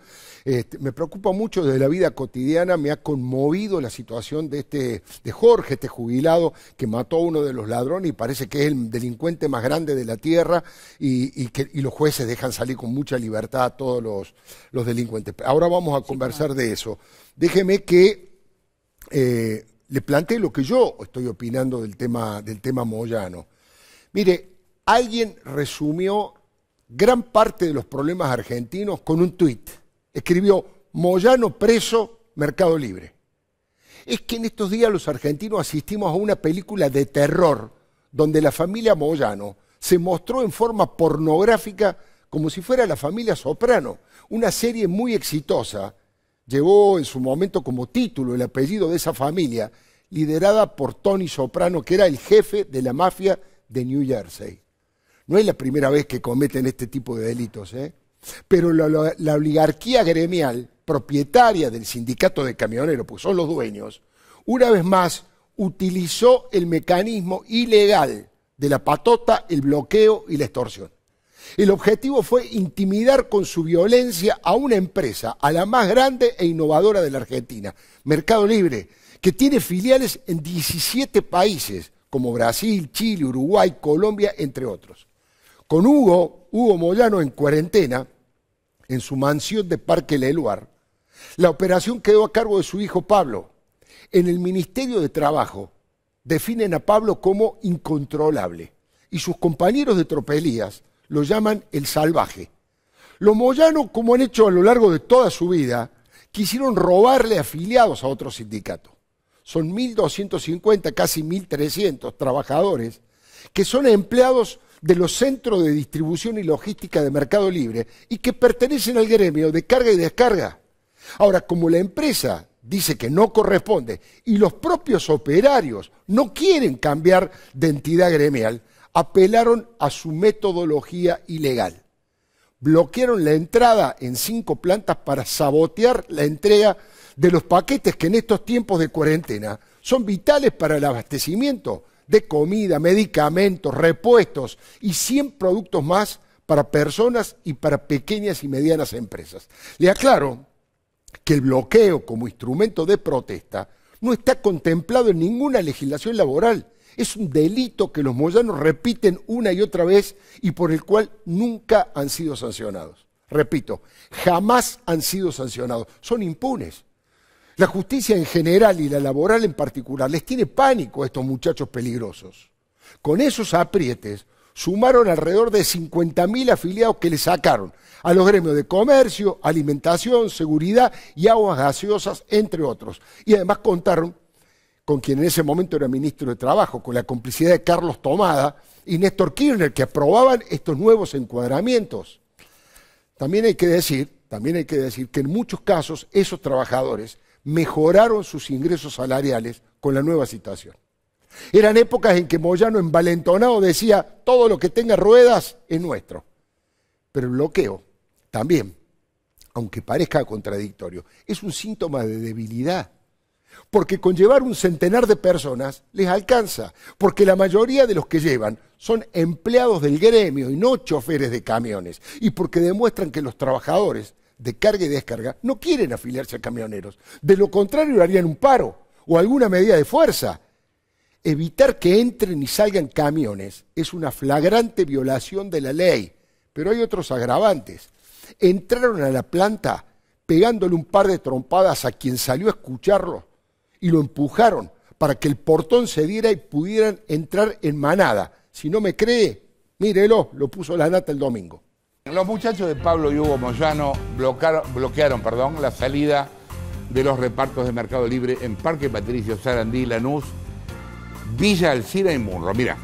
me preocupa mucho desde la vida cotidiana, me ha conmovido la situación de Jorge, este jubilado que mató a uno de los ladrones y parece que es el delincuente más grande de la tierra, y los jueces dejan salir con mucha libertad a todos los delincuentes. Ahora vamos a conversar de eso. Déjeme que le planteé lo que yo estoy opinando del tema Moyano. Mire, alguien resumió gran parte de los problemas argentinos con un tuit. Escribió, Moyano preso, Mercado Libre. es que en estos días los argentinos asistimos a una película de terror donde la familia Moyano se mostró en forma pornográfica como si fuera la familia Soprano, una serie muy exitosa. Llevó en su momento como título el apellido de esa familia, liderada por Tony Soprano, que era el jefe de la mafia de New Jersey. No es la primera vez que cometen este tipo de delitos, pero la oligarquía gremial, propietaria del sindicato de camioneros, pues son los dueños, una vez más utilizó el mecanismo ilegal de la patota, el bloqueo y la extorsión. El objetivo fue intimidar con su violencia a una empresa, a la más grande e innovadora de la Argentina, Mercado Libre, que tiene filiales en 17 países, como Brasil, Chile, Uruguay, Colombia, entre otros. Con Hugo Moyano en cuarentena, en su mansión de Parque Leluar, la operación quedó a cargo de su hijo Pablo. En el Ministerio de Trabajo definen a Pablo como incontrolable y sus compañeros de tropelías lo llaman el salvaje. Los Moyano, como han hecho a lo largo de toda su vida, quisieron robarle afiliados a otros sindicatos. Son 1.250, casi 1.300 trabajadores que son empleados de los centros de distribución y logística de Mercado Libre y que pertenecen al gremio de carga y descarga. Ahora, como la empresa dice que no corresponde y los propios operarios no quieren cambiar de entidad gremial, apelaron a su metodología ilegal. Bloquearon la entrada en 5 plantas para sabotear la entrega de los paquetes que en estos tiempos de cuarentena son vitales para el abastecimiento de comida, medicamentos, repuestos y 100 productos más para personas y para pequeñas y medianas empresas. Le aclaro que el bloqueo como instrumento de protesta no está contemplado en ninguna legislación laboral. Es un delito que los moyanos repiten una y otra vez y por el cual nunca han sido sancionados. Repito, jamás han sido sancionados. Son impunes. La justicia en general y la laboral en particular les tiene pánico a estos muchachos peligrosos. Con esos aprietes sumaron alrededor de 50.000 afiliados que le sacaron a los gremios de comercio, alimentación, seguridad y aguas gaseosas, entre otros. Y además contaron con quien en ese momento era ministro de Trabajo, con la complicidad de Carlos Tomada y Néstor Kirchner, que aprobaban estos nuevos encuadramientos. También hay que decir que en muchos casos esos trabajadores mejoraron sus ingresos salariales con la nueva situación. Eran épocas en que Moyano envalentonado decía, todo lo que tenga ruedas es nuestro. Pero el bloqueo también, aunque parezca contradictorio, es un síntoma de debilidad. Porque con llevar un centenar de personas les alcanza, porque la mayoría de los que llevan son empleados del gremio y no choferes de camiones, y porque demuestran que los trabajadores de carga y descarga no quieren afiliarse a camioneros. De lo contrario harían un paro o alguna medida de fuerza. Evitar que entren y salgan camiones es una flagrante violación de la ley, pero hay otros agravantes. Entraron a la planta pegándole un par de trompadas a quien salió a escucharlo y lo empujaron para que el portón se diera y pudieran entrar en manada. Si no me cree, mírelo, lo puso La Nata el domingo. Los muchachos de Pablo y Hugo Moyano bloquearon la salida de los repartos de Mercado Libre en Parque Patricio Sarandí, Lanús, Villa Alcina y Munro. Mirá.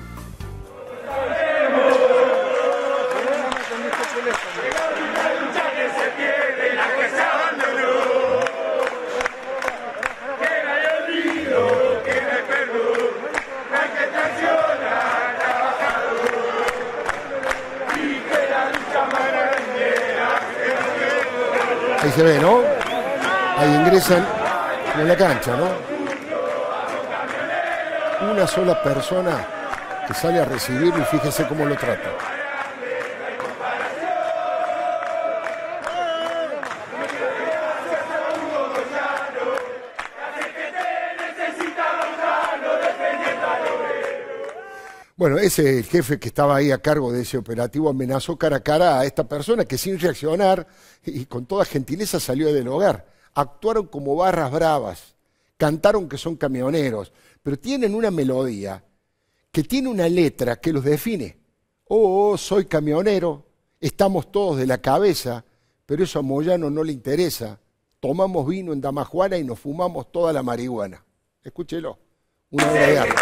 Ahí se ve, ¿no? Ahí ingresan en la cancha, ¿no? Una sola persona que sale a recibirlo y fíjese cómo lo trata. Bueno, ese jefe que estaba ahí a cargo de ese operativo amenazó cara a cara a esta persona que sin reaccionar y con toda gentileza salió del hogar. Actuaron como barras bravas, cantaron que son camioneros, pero tienen una melodía que tiene una letra que los define. Oh, soy camionero, estamos todos de la cabeza, pero eso a Moyano no le interesa. Tomamos vino en Damajuana y nos fumamos toda la marihuana. Escúchelo. Una obra de arte.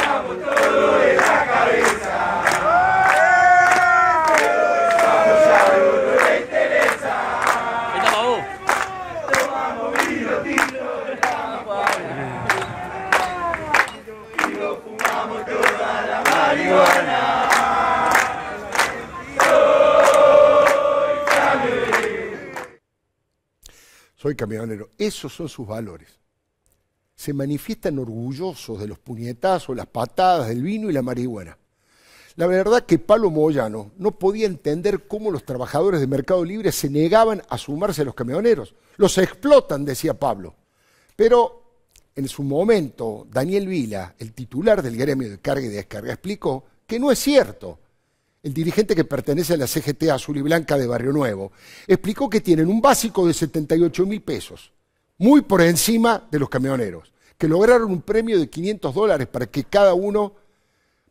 Soy camionero. Esos son sus valores. Se manifiestan orgullosos de los puñetazos, las patadas, del vino y la marihuana. La verdad que Pablo Moyano no podía entender cómo los trabajadores de Mercado Libre se negaban a sumarse a los camioneros. Los explotan, decía Pablo. Pero en su momento, Daniel Vila, el titular del gremio de carga y descarga, explicó que no es cierto. El dirigente que pertenece a la CGT Azul y Blanca de Barrio Nuevo, explicó que tienen un básico de 78.000 pesos, muy por encima de los camioneros, que lograron un premio de $500 para que cada uno,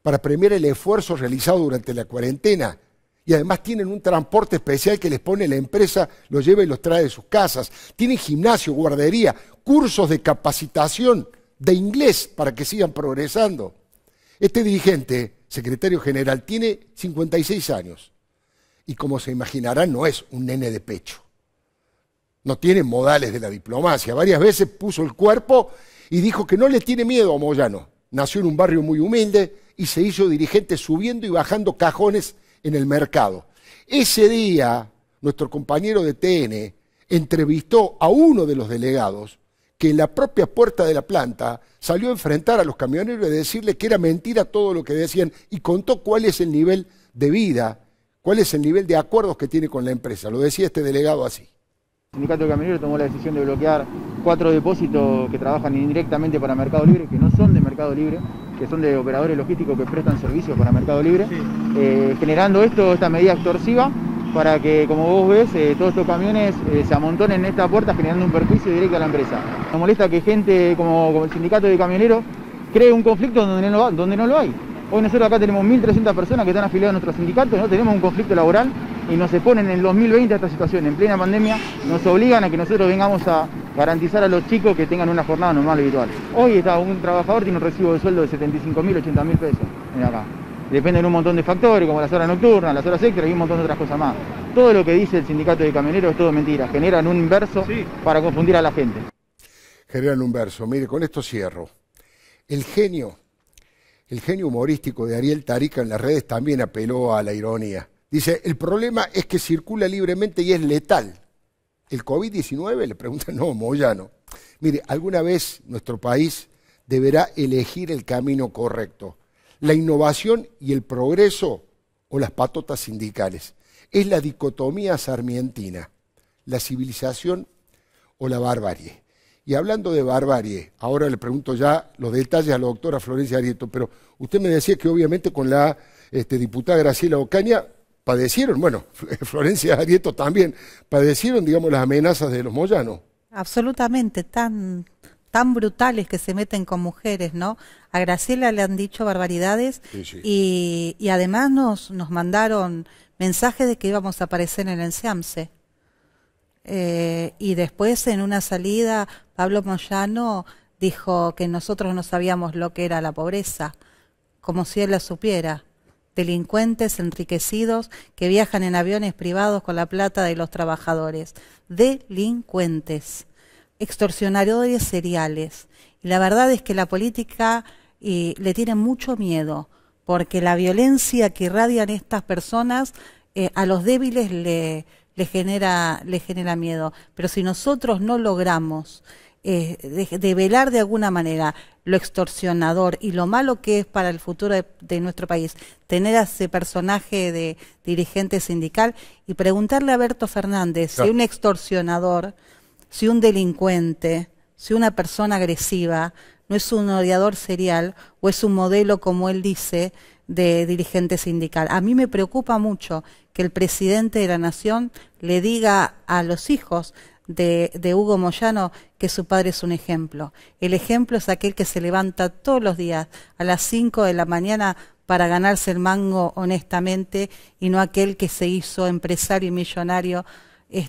para premiar el esfuerzo realizado durante la cuarentena, y además tienen un transporte especial que les pone la empresa, los lleva y los trae de sus casas, tienen gimnasio, guardería, cursos de capacitación de inglés para que sigan progresando. Este dirigente, secretario general, tiene 56 años y, como se imaginarán, no es un nene de pecho. No tiene modales de la diplomacia. Varias veces puso el cuerpo y dijo que no le tiene miedo a Moyano. Nació en un barrio muy humilde y se hizo dirigente subiendo y bajando cajones en el mercado. Ese día, nuestro compañero de TN entrevistó a uno de los delegados que en la propia puerta de la planta salió a enfrentar a los camioneros y decirle que era mentira todo lo que decían y contó cuál es el nivel de vida, cuál es el nivel de acuerdos que tiene con la empresa. Lo decía este delegado así. El sindicato de camioneros tomó la decisión de bloquear 4 depósitos que trabajan indirectamente para Mercado Libre, que no son de Mercado Libre, que son de operadores logísticos que prestan servicios para Mercado Libre, generando esta medida extorsiva para que, como vos ves, todos estos camiones se amontonen en esta puerta generando un perjuicio directo a la empresa. Nos molesta que gente como el sindicato de camioneros cree un conflicto donde no lo hay. Hoy nosotros acá tenemos 1.300 personas que están afiliadas a nuestro sindicato, no tenemos un conflicto laboral y nos exponen en el 2020 a esta situación, en plena pandemia, nos obligan a que nosotros vengamos a garantizar a los chicos que tengan una jornada normal y habitual. Hoy un trabajador tiene un recibo de sueldo de 75.000, 80.000 pesos acá. Depende de un montón de factores, como las horas nocturnas, las horas extras y un montón de otras cosas más. Todo lo que dice el sindicato de camioneros es todo mentira. Generan un verso para confundir a la gente. Generan un verso. Mire, con esto cierro. El genio humorístico de Ariel Tarica en las redes también apeló a la ironía. Dice, el problema es que circula libremente y es letal. ¿El COVID-19? Le preguntan, no, Moyano. Mire, alguna vez nuestro país deberá elegir el camino correcto. La innovación y el progreso o las patotas sindicales. Es la dicotomía sarmientina, la civilización o la barbarie. Y hablando de barbarie, ahora le pregunto ya los detalles a la doctora Florencia Arieto, pero usted me decía que obviamente con la diputada Graciela Ocaña padecieron, bueno, Florencia Arieto también, padecieron, digamos, las amenazas de los Moyano. Absolutamente, tan brutales que se meten con mujeres, ¿no? A Graciela le han dicho barbaridades y además nos mandaron mensajes de que íbamos a aparecer en el SEAMSE. Y después en una salida Pablo Moyano dijo que nosotros no sabíamos lo que era la pobreza, como si él la supiera. Delincuentes enriquecidos que viajan en aviones privados con la plata de los trabajadores. Delincuentes. Extorsionadores seriales. Y la verdad es que la política le tiene mucho miedo, porque la violencia que irradian estas personas a los débiles le genera miedo. Pero si nosotros no logramos de velar de alguna manera lo extorsionador y lo malo que es para el futuro de nuestro país, tener a ese personaje de dirigente sindical y preguntarle a Berto Fernández si un extorsionador, si un delincuente, si una persona agresiva no es un odiador serial o es un modelo, como él dice, de dirigente sindical. A mí me preocupa mucho que el presidente de la Nación le diga a los hijos de Hugo Moyano que su padre es un ejemplo. El ejemplo es aquel que se levanta todos los días a las 5 de la mañana para ganarse el mango honestamente y no aquel que se hizo empresario y millonario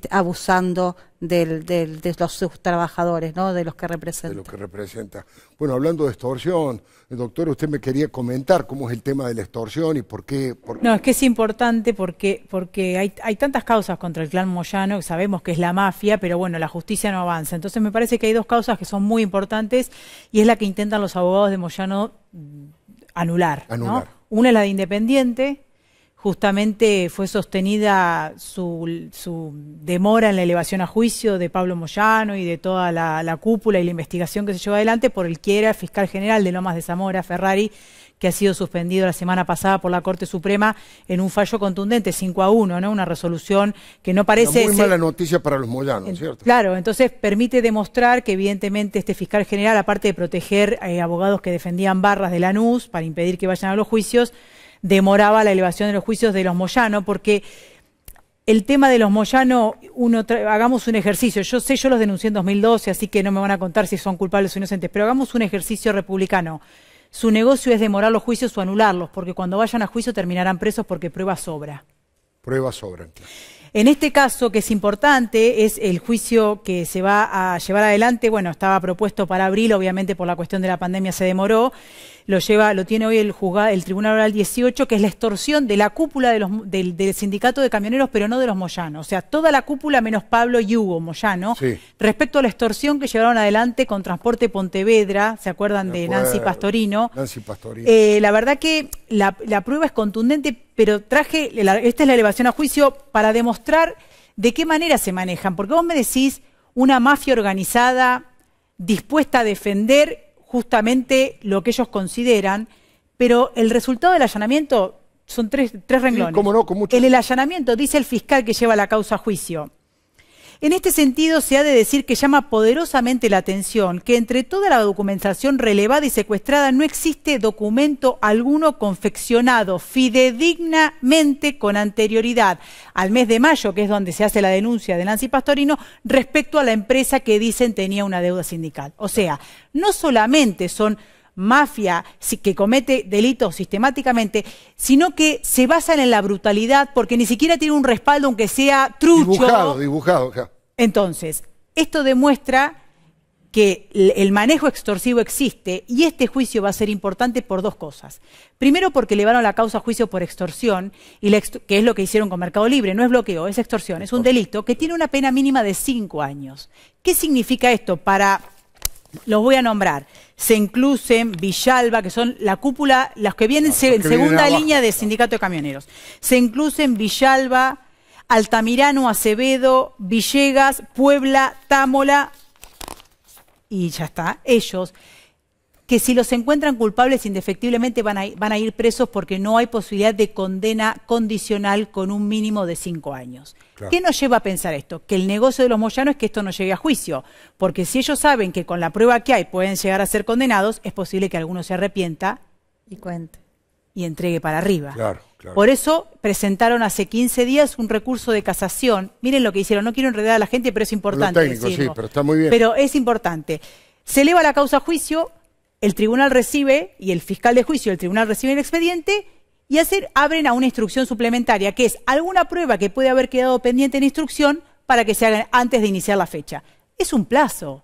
abusando de los trabajadores, ¿no? De los que representa. De lo que representa. Bueno, hablando de extorsión, doctor, usted me quería comentar cómo es el tema de la extorsión y por qué. No, es que es importante porque hay tantas causas contra el clan Moyano, que sabemos que es la mafia, pero bueno, la justicia no avanza. Entonces me parece que hay dos causas que son muy importantes y es la que intentan los abogados de Moyano anular. ¿No? Una es la de Independiente. Justamente fue sostenida su demora en la elevación a juicio de Pablo Moyano y de toda la cúpula y la investigación que se llevó adelante por el que era el fiscal general de Lomas de Zamora, Ferrari, que ha sido suspendido la semana pasada por la Corte Suprema en un fallo contundente, 5-1, ¿no? Una resolución que no parece... Una muy mala noticia para los moyanos, ¿cierto? Claro, entonces permite demostrar que evidentemente este fiscal general, aparte de proteger abogados que defendían barras de Lanús para impedir que vayan a los juicios, demoraba la elevación de los juicios de los Moyano, porque el tema de los Moyano, hagamos un ejercicio, yo los denuncié en 2012, así que no me van a contar si son culpables o inocentes, pero hagamos un ejercicio republicano. Su negocio es demorar los juicios o anularlos, porque cuando vayan a juicio terminarán presos porque prueba sobra. Prueba sobra. En este caso, que es importante, es el juicio que se va a llevar adelante. Bueno, estaba propuesto para abril, obviamente por la cuestión de la pandemia se demoró. Lo tiene hoy el Tribunal Oral 18, que es la extorsión de la cúpula del sindicato de camioneros, pero no de los Moyano. O sea, toda la cúpula menos Pablo y Hugo Moyano, sí, respecto a la extorsión que llevaron adelante con Transporte Pontevedra, ¿se acuerdan de Nancy Pastorino? Nancy Pastorino. La verdad que la prueba es contundente, pero esta es la elevación a juicio para demostrar de qué manera se manejan. Porque vos me decís una mafia organizada dispuesta a defender justamente lo que ellos consideran, pero el resultado del allanamiento son tres renglones. Sí, cómo no, con mucho... En el allanamiento, dice el fiscal que lleva la causa a juicio. En este sentido, se ha de decir que llama poderosamente la atención que entre toda la documentación relevada y secuestrada no existe documento alguno confeccionado fidedignamente con anterioridad al mes de mayo, que es donde se hace la denuncia de Nancy Pastorino, respecto a la empresa que dicen tenía una deuda sindical. O sea, no solamente son mafia que comete delitos sistemáticamente, sino que se basan en la brutalidad porque ni siquiera tiene un respaldo, aunque sea trucho. Dibujado. Entonces, esto demuestra que el manejo extorsivo existe y este juicio va a ser importante por dos cosas. Primero, porque elevaron la causa a juicio por extorsión, que es lo que hicieron con Mercado Libre. No es bloqueo, es extorsión, es un delito que tiene una pena mínima de 5 años. ¿Qué significa esto? Los voy a nombrar. Senclusen, Villalba, que son la cúpula, los que vienen en segunda línea del sindicato de camioneros. Senclusen, Villalba, Altamirano, Acevedo, Villegas, Puebla, Támola, y ya está. Ellos, que si los encuentran culpables, indefectiblemente van a ir presos porque no hay posibilidad de condena condicional con un mínimo de 5 años. Claro. ¿Qué nos lleva a pensar esto? Que el negocio de los Moyano es que esto no llegue a juicio, porque si ellos saben que con la prueba que hay pueden llegar a ser condenados, es posible que alguno se arrepienta y cuente y entregue para arriba. Claro. Por eso presentaron hace 15 días un recurso de casación. Miren lo que hicieron, no quiero enredar a la gente, pero es importante técnico, decirlo. Sí, pero está muy bien. Pero es importante. Se eleva la causa a juicio, el tribunal recibe, y el fiscal de juicio, el tribunal recibe el expediente, y abren a una instrucción suplementaria, que es alguna prueba que puede haber quedado pendiente en instrucción para que se haga antes de iniciar la fecha. Es un plazo.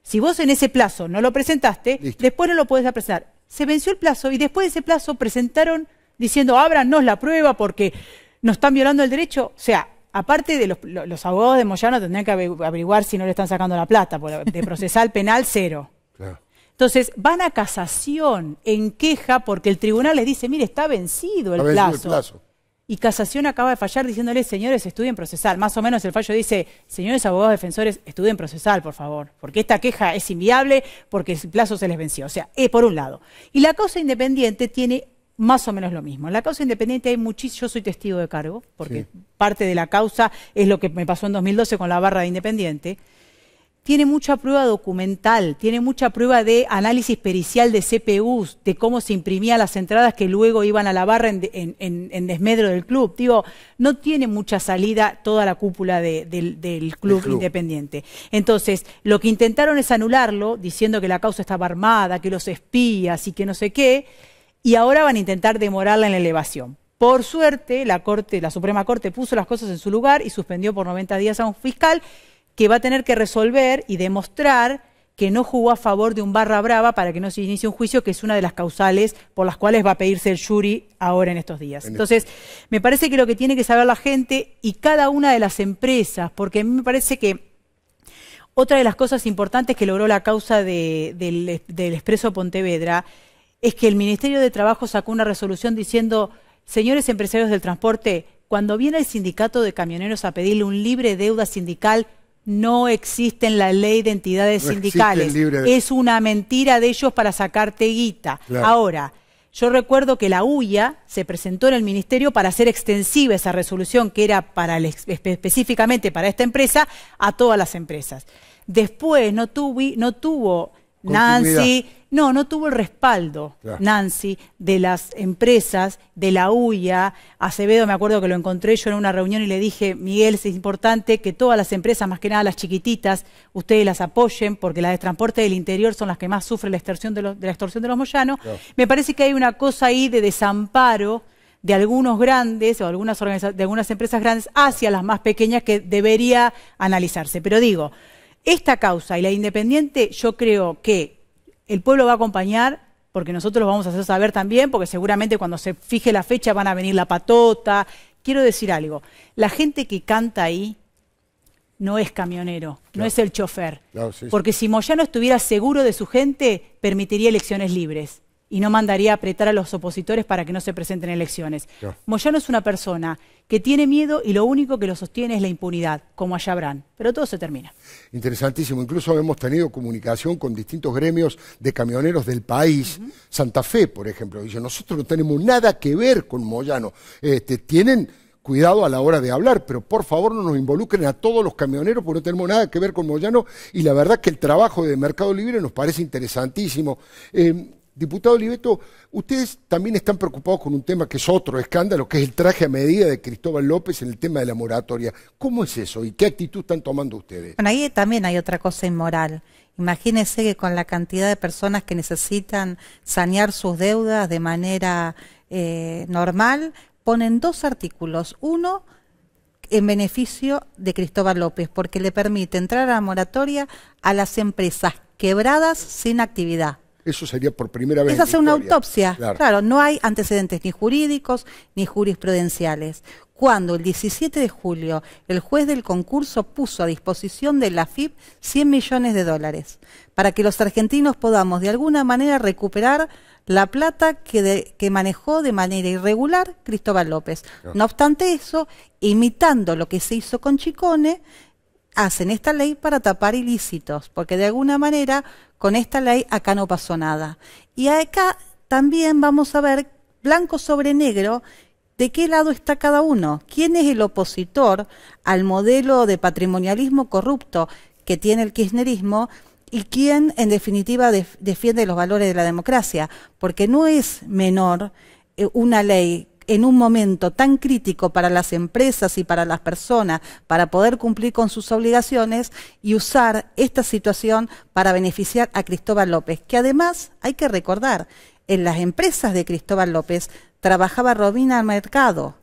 Si vos en ese plazo no lo presentaste, después no lo podés presentar. Se venció el plazo y después de ese plazo presentaron diciendo ábranos la prueba porque nos están violando el derecho. O sea, aparte de los abogados de Moyano tendrían que averiguar si no le están sacando la plata, de procesal penal 0. Claro. Entonces van a casación en queja porque el tribunal les dice, mire, está vencido el plazo. Y casación acaba de fallar diciéndoles, señores, estudien procesal. Más o menos el fallo dice, señores abogados defensores, estudien procesal, por favor, porque esta queja es inviable porque el plazo se les venció. O sea, por un lado. Y la causa independiente tiene más o menos lo mismo. En la causa independiente hay muchísimo, yo soy testigo de cargo, porque parte de la causa es lo que me pasó en 2012 con la barra de Independiente. Tiene mucha prueba documental, tiene mucha prueba de análisis pericial de CPUs, de cómo se imprimían las entradas que luego iban a la barra en desmedro del club. Digo, no tiene mucha salida toda la cúpula del club Independiente. Entonces, lo que intentaron es anularlo, diciendo que la causa estaba armada, que los espías y que no sé qué, y ahora van a intentar demorarla en la elevación. Por suerte, la Suprema Corte puso las cosas en su lugar y suspendió por 90 días a un fiscal que va a tener que resolver y demostrar que no jugó a favor de un barra brava para que no se inicie un juicio, que es una de las causales por las cuales va a pedirse el jury ahora en estos días. Entonces, me parece que lo que tiene que saber la gente y cada una de las empresas, porque a mí me parece que otra de las cosas importantes que logró la causa del Expreso Pontevedra es que el Ministerio de Trabajo sacó una resolución diciendo, señores empresarios del transporte, cuando viene el sindicato de camioneros a pedirle un libre deuda sindical, no existe en la ley de entidades sindicales. Es una mentira de ellos para sacarte guita. Claro. Ahora, yo recuerdo que la UIA se presentó en el ministerio para hacer extensiva esa resolución que era específicamente para esta empresa a todas las empresas. Después no tuvo Nancy, no tuvo el respaldo, claro, Nancy, de las empresas, de la UIA. Acevedo, me acuerdo que lo encontré yo en una reunión y le dije, Miguel, es importante que todas las empresas, más que nada las chiquititas, ustedes las apoyen, porque las de transporte del interior son las que más sufren la extorsión de los moyanos. Claro. Me parece que hay una cosa ahí de desamparo de algunos grandes o de algunas empresas grandes hacia las más pequeñas que debería analizarse. Pero digo, esta causa y la Independiente, yo creo que el pueblo va a acompañar, porque nosotros lo vamos a hacer saber también, porque seguramente cuando se fije la fecha van a venir la patota. Quiero decir algo, la gente que canta ahí no es camionero, claro, no es el chofer, claro, sí, porque si Moyano estuviera seguro de su gente, permitiría elecciones libres y no mandaría a apretar a los opositores para que no se presenten elecciones. Claro. Moyano es una persona que tiene miedo y lo único que lo sostiene es la impunidad, como allá habrán. Pero todo se termina. Interesantísimo. Incluso hemos tenido comunicación con distintos gremios de camioneros del país. Santa Fe, por ejemplo, dice, nosotros no tenemos nada que ver con Moyano. Tienen cuidado a la hora de hablar, pero por favor no nos involucren a todos los camioneros porque no tenemos nada que ver con Moyano. Y la verdad que el trabajo de Mercado Libre nos parece interesantísimo. Diputado Oliveto, ustedes también están preocupados con un tema que es otro escándalo, que es el traje a medida de Cristóbal López en el tema de la moratoria. ¿Cómo es eso y qué actitud están tomando ustedes? Bueno, ahí también hay otra cosa inmoral. Imagínense que con la cantidad de personas que necesitan sanear sus deudas de manera normal, ponen dos artículos. Uno, en beneficio de Cristóbal López, porque le permite entrar a la moratoria a las empresas quebradas sin actividad. Eso sería por primera vez. Es hacer una autopsia. Claro, no hay antecedentes ni jurídicos ni jurisprudenciales. Cuando el 17 de julio el juez del concurso puso a disposición de la AFIP $100 millones para que los argentinos podamos de alguna manera recuperar la plata que manejó de manera irregular Cristóbal López. No obstante eso, imitando lo que se hizo con Chicone, hacen esta ley para tapar ilícitos, porque de alguna manera con esta ley acá no pasó nada. Y acá también vamos a ver blanco sobre negro de qué lado está cada uno, quién es el opositor al modelo de patrimonialismo corrupto que tiene el kirchnerismo y quién en definitiva defiende los valores de la democracia, porque no es menor una ley en un momento tan crítico para las empresas y para las personas, para poder cumplir con sus obligaciones y usar esta situación para beneficiar a Cristóbal López, que además hay que recordar, en las empresas de Cristóbal López trabajaba Romina Mercado,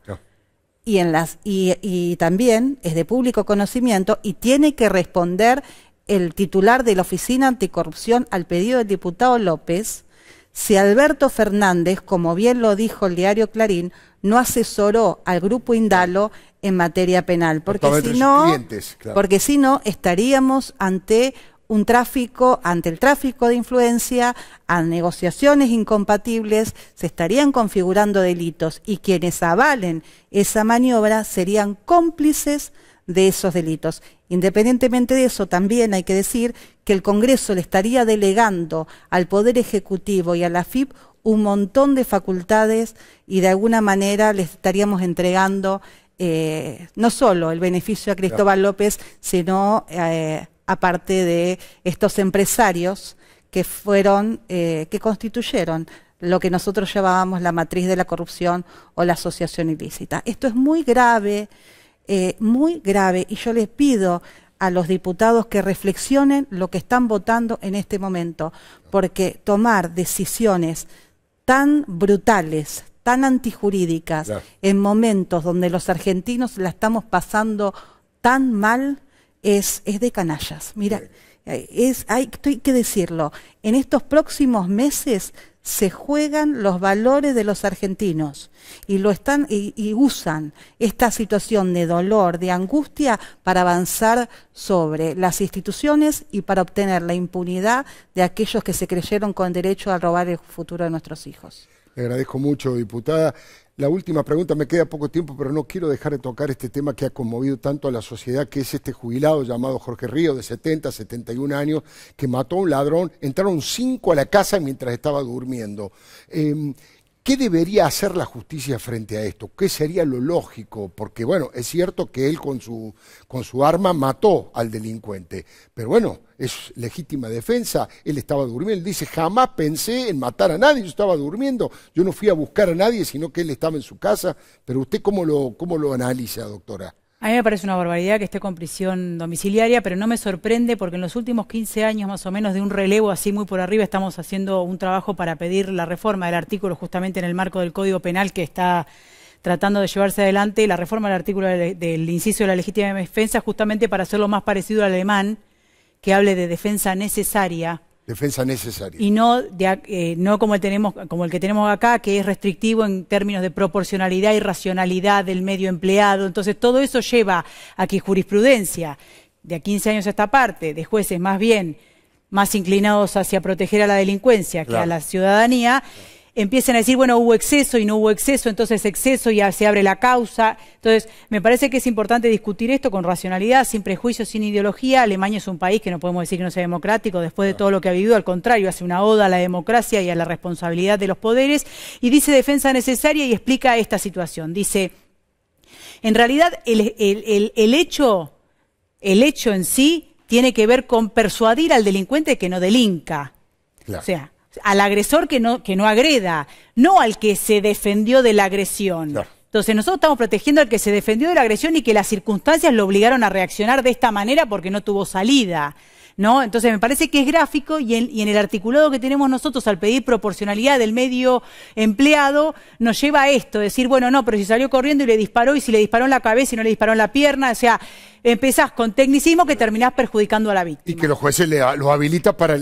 y también es de público conocimiento y tiene que responder el titular de la Oficina Anticorrupción al pedido del diputado López, si Alberto Fernández, como bien lo dijo el diario Clarín, no asesoró al grupo Indalo en materia penal, porque si no estaríamos ante el tráfico de influencia, a negociaciones incompatibles, se estarían configurando delitos y quienes avalen esa maniobra serían cómplices de esos delitos. Independientemente de eso, también hay que decir que el Congreso le estaría delegando al Poder Ejecutivo y a la AFIP un montón de facultades y de alguna manera les estaríamos entregando no solo el beneficio a Cristóbal López, sino aparte de estos empresarios que fueron, que constituyeron lo que nosotros llamábamos la matriz de la corrupción o la asociación ilícita. Esto es muy grave, y yo les pido a los diputados que reflexionen lo que están votando en este momento, porque tomar decisiones tan brutales, tan antijurídicas, en momentos donde los argentinos la estamos pasando tan mal, es de canallas. Mira, hay que decirlo, en estos próximos meses se juegan los valores de los argentinos y usan esta situación de dolor, de angustia para avanzar sobre las instituciones y para obtener la impunidad de aquellos que se creyeron con derecho a robar el futuro de nuestros hijos. Le agradezco mucho, diputada. La última pregunta, me queda poco tiempo, pero no quiero dejar de tocar este tema que ha conmovido tanto a la sociedad, que es este jubilado llamado Jorge Ríos, de 70, 71 años, que mató a un ladrón. Entraron 5 a la casa mientras estaba durmiendo. ¿Qué debería hacer la justicia frente a esto? ¿Qué sería lo lógico? Porque, bueno, es cierto que él con su arma mató al delincuente, pero bueno, es legítima defensa. Él estaba durmiendo, él dice, jamás pensé en matar a nadie, yo estaba durmiendo, yo no fui a buscar a nadie, sino que él estaba en su casa. Pero usted, ¿cómo lo analiza, doctora? A mí me parece una barbaridad que esté con prisión domiciliaria, pero no me sorprende porque en los últimos 15 años más o menos de un relevo así muy por arriba estamos haciendo un trabajo para pedir la reforma del artículo justamente en el marco del Código Penal que está tratando de llevarse adelante, la reforma del artículo del inciso de la legítima defensa justamente para hacerlo más parecido al alemán, que hable de defensa necesaria. Defensa necesaria. Y no como el que tenemos acá, que es restrictivo en términos de proporcionalidad y racionalidad del medio empleado. Entonces todo eso lleva a que jurisprudencia de a 15 años a esta parte, de jueces más inclinados hacia proteger a la delincuencia que a la ciudadanía, empiecen a decir, bueno, hubo exceso y no hubo exceso, entonces exceso y ya se abre la causa. Entonces, me parece que es importante discutir esto con racionalidad, sin prejuicios, sin ideología. Alemania es un país que no podemos decir que no sea democrático después de todo lo que ha vivido, al contrario, hace una oda a la democracia y a la responsabilidad de los poderes, y dice defensa necesaria y explica esta situación. Dice, en realidad, el hecho en sí tiene que ver con persuadir al delincuente que no delinca. Claro. O sea, al agresor que no agreda, no al que se defendió de la agresión. Claro. Entonces nosotros estamos protegiendo al que se defendió de la agresión y que las circunstancias lo obligaron a reaccionar de esta manera porque no tuvo salida, ¿no? Entonces me parece que es gráfico y en el articulado que tenemos nosotros al pedir proporcionalidad del medio empleado nos lleva a esto, decir, bueno, no, pero si salió corriendo y le disparó, y si le disparó en la cabeza y no le disparó en la pierna, o sea, empezás con tecnicismo que terminás perjudicando a la víctima. Y que los jueces lo habilitan para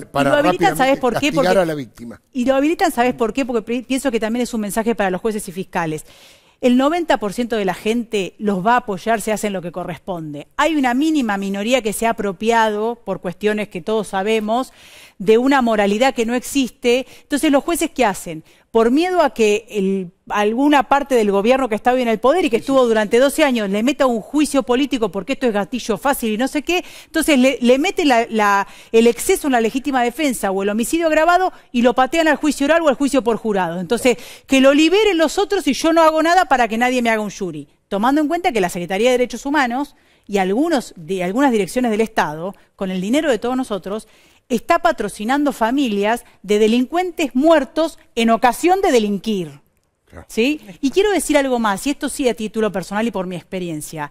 ¿sabes por qué? Castigar a la víctima. Y lo habilitan, ¿sabes por qué? Porque pienso que también es un mensaje para los jueces y fiscales. El 90% de la gente los va a apoyar si hacen lo que corresponde. Hay una mínima minoría que se ha apropiado, por cuestiones que todos sabemos, de una moralidad que no existe. Entonces, ¿los jueces qué hacen? Por miedo a que alguna parte del gobierno que está hoy en el poder y que estuvo durante 12 años le meta un juicio político porque esto es gatillo fácil y no sé qué, entonces le mete el exceso en la legítima defensa o el homicidio agravado y lo patean al juicio oral o al juicio por jurado. Entonces, que lo liberen los otros y yo no hago nada para que nadie me haga un jury. Tomando en cuenta que la Secretaría de Derechos Humanos y algunas direcciones del Estado, con el dinero de todos nosotros, está patrocinando familias de delincuentes muertos en ocasión de delinquir. ¿Sí? Y quiero decir algo más, y esto sí a título personal y por mi experiencia.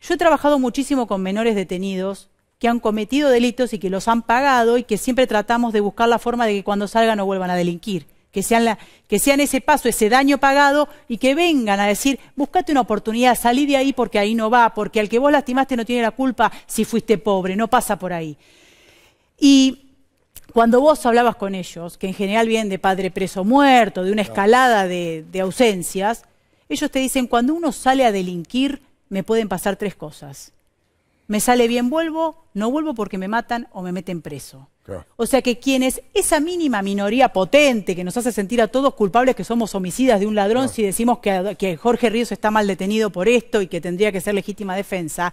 Yo he trabajado muchísimo con menores detenidos que han cometido delitos y que los han pagado y que siempre tratamos de buscar la forma de que cuando salgan no vuelvan a delinquir. Que sean ese paso, ese daño pagado y que vengan a decir, búscate una oportunidad, salí de ahí porque ahí no va, porque al que vos lastimaste no tiene la culpa si fuiste pobre, no pasa por ahí. Y cuando vos hablabas con ellos, que en general vienen de padre preso muerto, de una escalada de ausencias, ellos te dicen, cuando uno sale a delinquir, me pueden pasar 3 cosas. Me sale bien, vuelvo, no vuelvo porque me matan o me meten preso. Claro. O sea que esa mínima minoría potente que nos hace sentir a todos culpables que somos homicidas de un ladrón, claro, si decimos que Jorge Ríos está mal detenido por esto y que tendría que ser legítima defensa,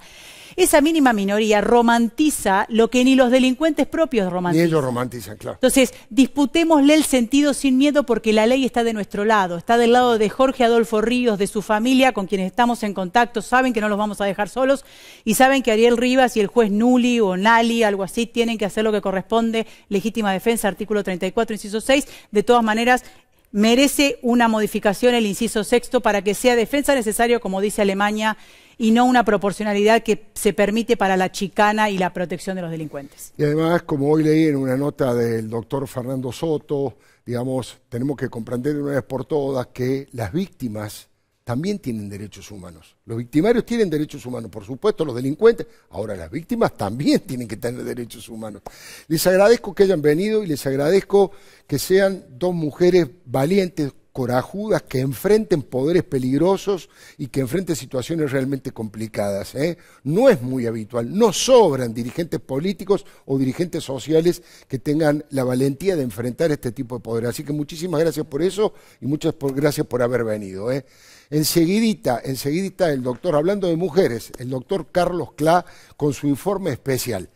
esa mínima minoría romantiza lo que ni los delincuentes propios romantizan. Ni ellos romantizan, claro. Entonces, disputémosle el sentido sin miedo porque la ley está de nuestro lado, está del lado de Jorge Adolfo Ríos, de su familia, con quienes estamos en contacto, saben que no los vamos a dejar solos y saben que Ariel Rivas y el juez Nuli o Nali, algo así, tienen que hacer lo que corresponde, legítima defensa, artículo 34, inciso 6, de todas maneras, merece una modificación el inciso 6 para que sea defensa necesario, como dice Alemania, y no una proporcionalidad que se permite para la chicana y la protección de los delincuentes. Y además, como hoy leí en una nota del doctor Fernando Soto, digamos, tenemos que comprender de una vez por todas que las víctimas también tienen derechos humanos. Los victimarios tienen derechos humanos, por supuesto, los delincuentes. Ahora, las víctimas también tienen que tener derechos humanos. Les agradezco que hayan venido y les agradezco que sean dos mujeres valientes, corajudas, que enfrenten poderes peligrosos y que enfrenten situaciones realmente complicadas. No es muy habitual, no sobran dirigentes políticos o dirigentes sociales que tengan la valentía de enfrentar este tipo de poder. Así que muchísimas gracias por eso y muchas gracias por haber venido. Enseguidita el doctor, hablando de mujeres, el doctor Carlos Clá con su informe especial.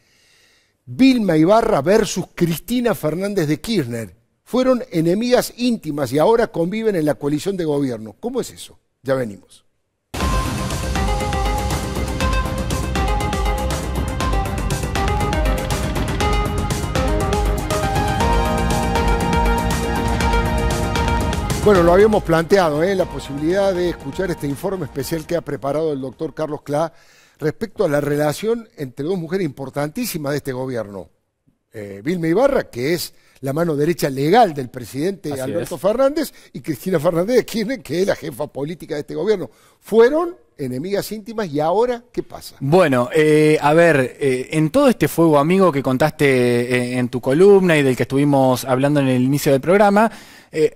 Vilma Ibarra versus Cristina Fernández de Kirchner. Fueron enemigas íntimas y ahora conviven en la coalición de gobierno. ¿Cómo es eso? Ya venimos. Bueno, lo habíamos planteado, la posibilidad de escuchar este informe especial que ha preparado el doctor Carlos Clá respecto a la relación entre dos mujeres importantísimas de este gobierno. Vilma Ibarra, que es la mano derecha legal del presidente Alberto Fernández, y Cristina Fernández de Kirchner, que es la jefa política de este gobierno. Fueron enemigas íntimas y ahora, ¿qué pasa? Bueno, a ver, en todo este fuego amigo que contaste en tu columna y del que estuvimos hablando en el inicio del programa,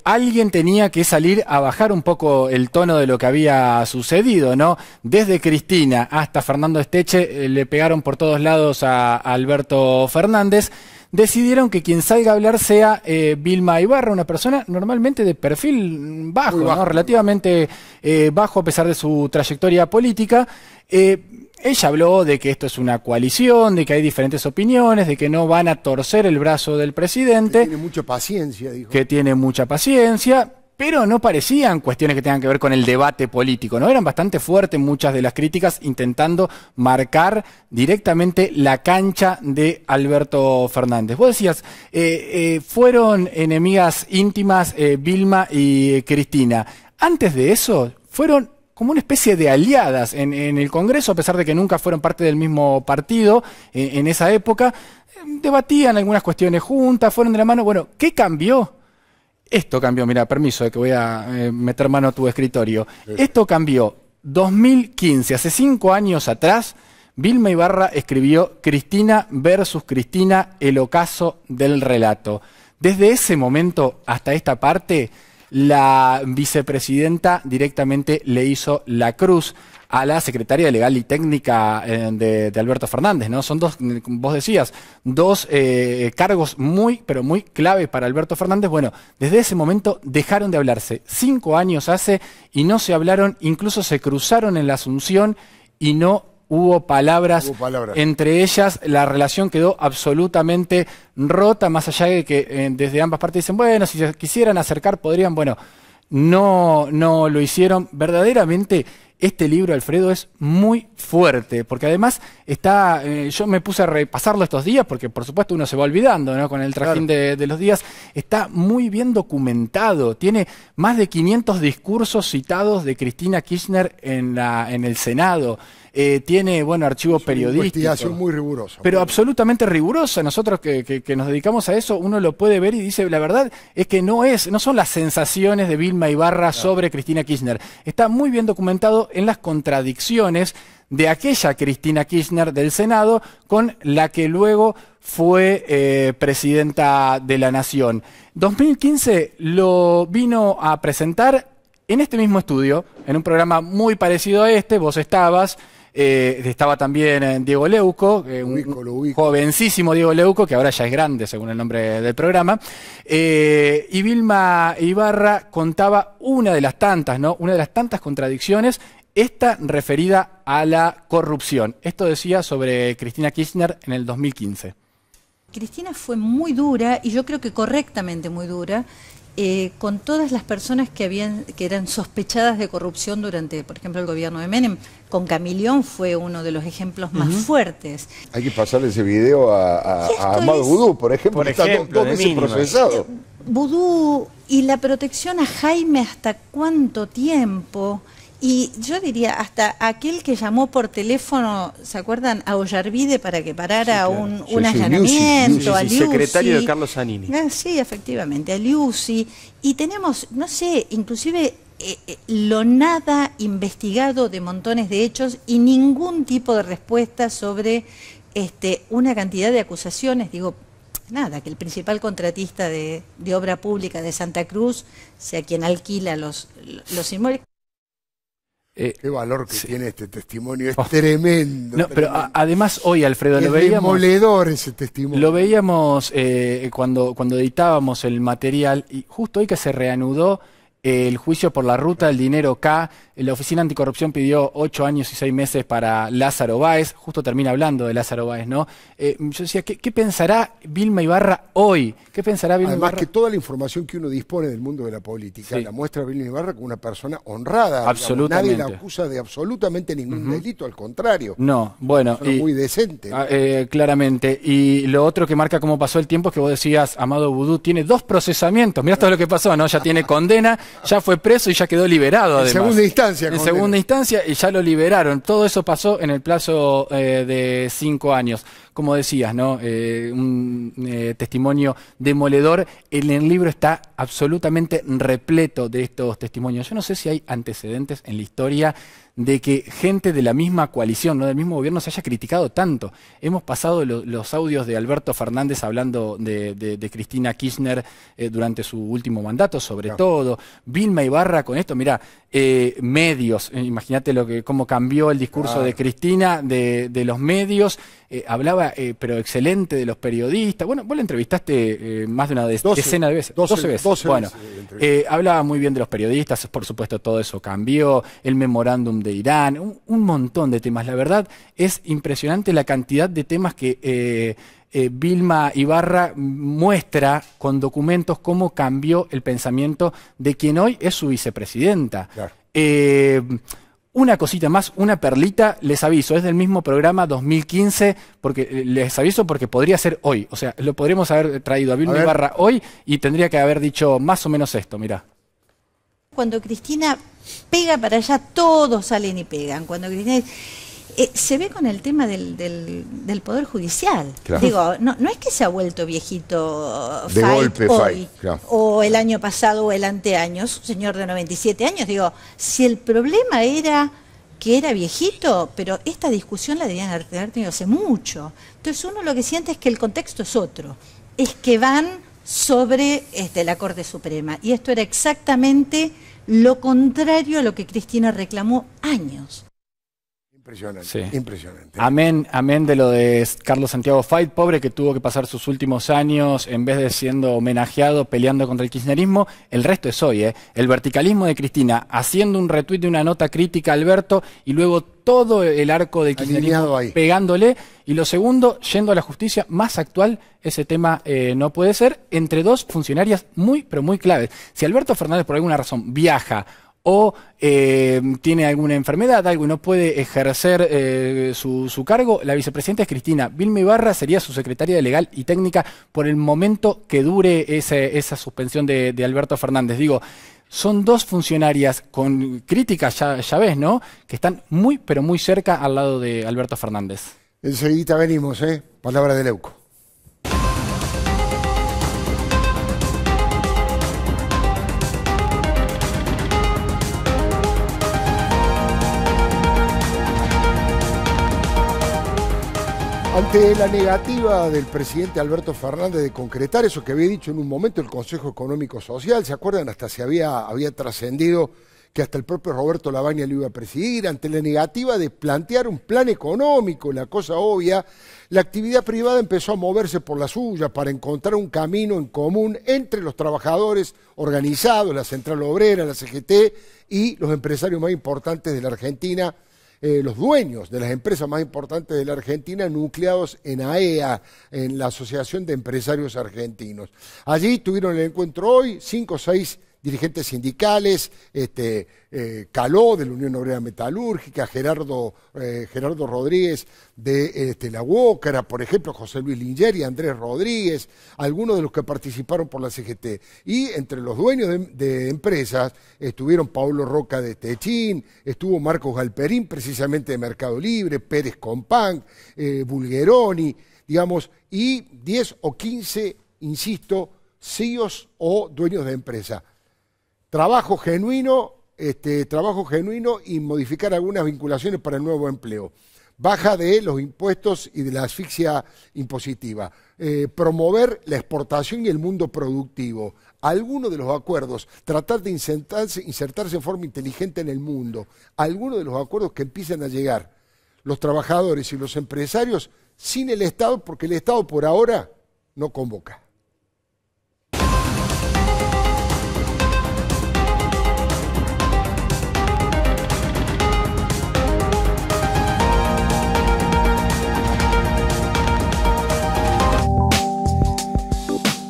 alguien tenía que salir a bajar un poco el tono de lo que había sucedido, ¿no? Desde Cristina hasta Fernando Esteche le pegaron por todos lados a Alberto Fernández. Decidieron que quien salga a hablar sea Vilma Ibarra, una persona normalmente de perfil bajo, ¿no? Relativamente bajo a pesar de su trayectoria política. Ella habló de que esto es una coalición, de que hay diferentes opiniones, de que no van a torcer el brazo del presidente. Que tiene mucha paciencia, dijo. Que tiene mucha paciencia. Pero no parecían cuestiones que tengan que ver con el debate político, ¿no? Eran bastante fuertes muchas de las críticas intentando marcar directamente la cancha de Alberto Fernández. Vos decías, fueron enemigas íntimas Vilma y Cristina. Antes de eso, fueron como una especie de aliadas en el Congreso, a pesar de que nunca fueron parte del mismo partido en esa época. Debatían algunas cuestiones juntas, fueron de la mano. Bueno, ¿qué cambió? Esto cambió, mira, permiso de que voy a meter mano a tu escritorio. Esto cambió. 2015, hace 5 años atrás, Vilma Ibarra escribió Cristina versus Cristina, el ocaso del relato. Desde ese momento hasta esta parte, la vicepresidenta directamente le hizo la cruz a la secretaria legal y técnica de Alberto Fernández, ¿no? Son dos, vos decías, dos cargos muy, pero muy clave para Alberto Fernández. Bueno, desde ese momento dejaron de hablarse. 5 años hace y no se hablaron, incluso se cruzaron en la Asunción y no hubo palabras entre ellas. La relación quedó absolutamente rota, más allá de que desde ambas partes dicen, bueno, si se quisieran acercar podrían, bueno, no lo hicieron. Verdaderamente este libro, Alfredo, es muy fuerte, porque además está, yo me puse a repasarlo estos días, porque por supuesto uno se va olvidando, ¿no? Con el trajín de los días. Está muy bien documentado, tiene más de 500 discursos citados de Cristina Kirchner en el Senado. Tiene, bueno, archivo periodístico. Investigación muy rigurosa. Pero absolutamente rigurosa. Nosotros que nos dedicamos a eso, uno lo puede ver y dice, la verdad es que no son las sensaciones de Vilma Ibarra sobre Cristina Kirchner. Está muy bien documentado en las contradicciones de aquella Cristina Kirchner del Senado con la que luego fue presidenta de la Nación. 2015 lo vino a presentar en este mismo estudio, en un programa muy parecido a este. Vos estabas... estaba también Diego Leuco, un jovencísimo Diego Leuco, que ahora ya es grande según el nombre del programa, y Vilma Ibarra contaba una de las tantas, ¿no? Una de las tantas contradicciones, esta referida a la corrupción. Esto decía sobre Cristina Kirchner en el 2015. Cristina fue muy dura, y yo creo que correctamente muy dura, con todas las personas que eran sospechadas de corrupción durante, por ejemplo, el gobierno de Menem. Con Camilión fue uno de los ejemplos más fuertes. Hay que pasarle ese video a Amado Vudú, por ejemplo, que está 2 veces procesado. Vudú y la protección a Jaime, ¿hasta cuánto tiempo? Y yo diría, hasta aquel que llamó por teléfono, ¿se acuerdan? A Ollarvide para que parara un allanamiento, a Liuzzi. Secretario de Carlos Zanini. Sí, efectivamente, a Liuzzi. Y tenemos, no sé, inclusive lo nada investigado de montones de hechos y ningún tipo de respuesta sobre una cantidad de acusaciones. Digo, nada, que el principal contratista de obra pública de Santa Cruz sea quien alquila los inmuebles. Qué valor que tiene este testimonio, es tremendo. No, pero además hoy, Alfredo, lo veíamos. Es demoledor ese testimonio. Lo veíamos cuando editábamos el material, y justo hoy que se reanudó el juicio por la ruta del dinero K, la Oficina Anticorrupción pidió 8 años y 6 meses para Lázaro Báez, justo termina hablando de Lázaro Báez, ¿no? Yo decía, ¿qué pensará Vilma Ibarra hoy? ¿Qué pensará Vilma Además Ibarra? que toda la información que uno dispone del mundo de la política la muestra a Vilma Ibarra como una persona honrada. Absolutamente. Nadie la acusa de absolutamente ningún delito, al contrario. No, bueno. Muy decente. Claramente. Y lo otro que marca cómo pasó el tiempo es que vos decías, Amado Boudou tiene 2 procesamientos. Mirá todo lo que pasó, ¿no? Ya tiene condena, ya fue preso y ya quedó liberado, además. En segunda instancia. En segunda instancia y ya lo liberaron. Todo eso pasó en el plazo de 5 años. Como decías, ¿no? Un testimonio demoledor. En el libro está absolutamente repleto de estos testimonios. Yo no sé si hay antecedentes en la historia de que gente de la misma coalición, no del mismo gobierno, se haya criticado tanto. Hemos pasado los audios de Alberto Fernández hablando de Cristina Kirchner durante su último mandato, sobre todo. Vilma Ibarra con esto, mirá, medios, imagínate cómo cambió el discurso de Cristina, de los medios. Hablaba, pero excelente, de los periodistas. Bueno, vos la entrevistaste más de una decena de veces. 12 veces. Bueno, hablaba muy bien de los periodistas, por supuesto todo eso cambió, el memorándum de Irán, un montón de temas. La verdad es impresionante la cantidad de temas que Vilma Ibarra muestra con documentos cómo cambió el pensamiento de quien hoy es su vicepresidenta. Claro. Una cosita más, una perlita, les aviso, es del mismo programa 2015, les aviso porque podría ser hoy. O sea, lo podríamos haber traído a Vilma Ibarra hoy y tendría que haber dicho más o menos esto, mirá. Cuando Cristina pega para allá, todos salen y pegan. Cuando Cristina... se ve con el tema del Poder Judicial. Claro. Digo, no es que se ha vuelto viejito de golpe, hoy, claro, o el año pasado o el anteaño, es un señor de 97 años. Digo, si el problema era que era viejito, pero esta discusión la debían haber tenido hace mucho. Entonces uno lo que siente es que el contexto es otro, es que van sobre la Corte Suprema. Y esto era exactamente lo contrario a lo que Cristina reclamó años. Impresionante, sí. Impresionante. Amén de lo de Carlos Santiago Fait, pobre que tuvo que pasar sus últimos años, en vez de siendo homenajeado, peleando contra el kirchnerismo, el resto es hoy, el verticalismo de Cristina, haciendo un retweet de una nota crítica a Alberto, y luego todo el arco del kirchnerismo pegándole, y lo segundo, yendo a la justicia más actual, ese tema no puede ser, entre 2 funcionarias muy, pero muy claves. Si Alberto Fernández por alguna razón viaja, o tiene alguna enfermedad, algo y no puede ejercer su cargo, la vicepresidenta es Cristina. Vilma Ibarra sería su secretaria de Legal y Técnica por el momento que dure esa suspensión de Alberto Fernández. Digo, son 2 funcionarias con críticas, ya ves, ¿no? Que están muy, pero muy cerca al lado de Alberto Fernández. Enseguida venimos, Palabra de Leuco. Ante la negativa del presidente Alberto Fernández de concretar eso que había dicho en un momento el Consejo Económico Social, ¿se acuerdan? Hasta se había trascendido que hasta el propio Roberto Labaña lo iba a presidir. Ante la negativa de plantear un plan económico, la cosa obvia, la actividad privada empezó a moverse por la suya para encontrar un camino en común entre los trabajadores organizados, la Central Obrera, la CGT y los empresarios más importantes de la Argentina, los dueños de las empresas más importantes de la Argentina, nucleados en AEA, en la Asociación de Empresarios Argentinos. Allí tuvieron el encuentro hoy 5 o 6 dirigentes sindicales, Caló de la Unión Obrera Metalúrgica, Gerardo Rodríguez de la UOCRA, por ejemplo, José Luis Linger y Andrés Rodríguez, algunos de los que participaron por la CGT. Y entre los dueños de empresas estuvieron Paulo Roca de Techín, estuvo Marcos Galperín, precisamente de Mercado Libre, Pérez Compán, Bulgeroni, digamos, y 10 o 15, insisto, CEOs o dueños de empresa. Trabajo genuino trabajo genuino y modificar algunas vinculaciones para el nuevo empleo. Baja de los impuestos y de la asfixia impositiva. Promover la exportación y el mundo productivo. Algunos de los acuerdos, tratar de insertarse en forma inteligente en el mundo. Algunos de los acuerdos que empiezan a llegar los trabajadores y los empresarios sin el Estado, porque el Estado por ahora no convoca.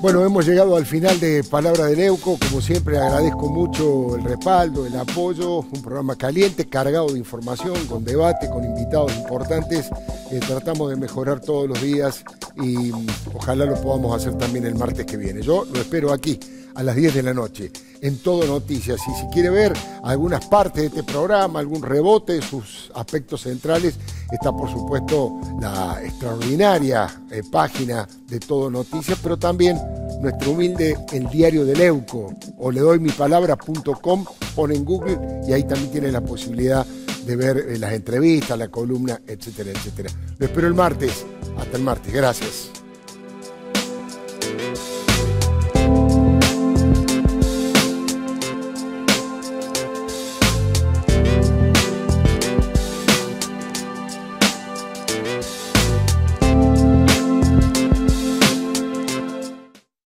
Bueno, hemos llegado al final de Palabra de Leuco. Como siempre, agradezco mucho el respaldo, el apoyo. Un programa caliente, cargado de información, con debate, con invitados importantes. Tratamos de mejorar todos los días y ojalá lo podamos hacer también el martes que viene. Yo lo espero aquí a las 10 de la noche en Todo Noticias. Y si quiere ver algunas partes de este programa, algún rebote de sus aspectos centrales, está por supuesto la extraordinaria página de Todo Noticias, pero también nuestro humilde El Diario de Leuco, o ledoymipalabra.com, pone en Google y ahí también tiene la posibilidad de ver las entrevistas, la columna, etcétera, etcétera. Lo espero el martes. Hasta el martes. Gracias.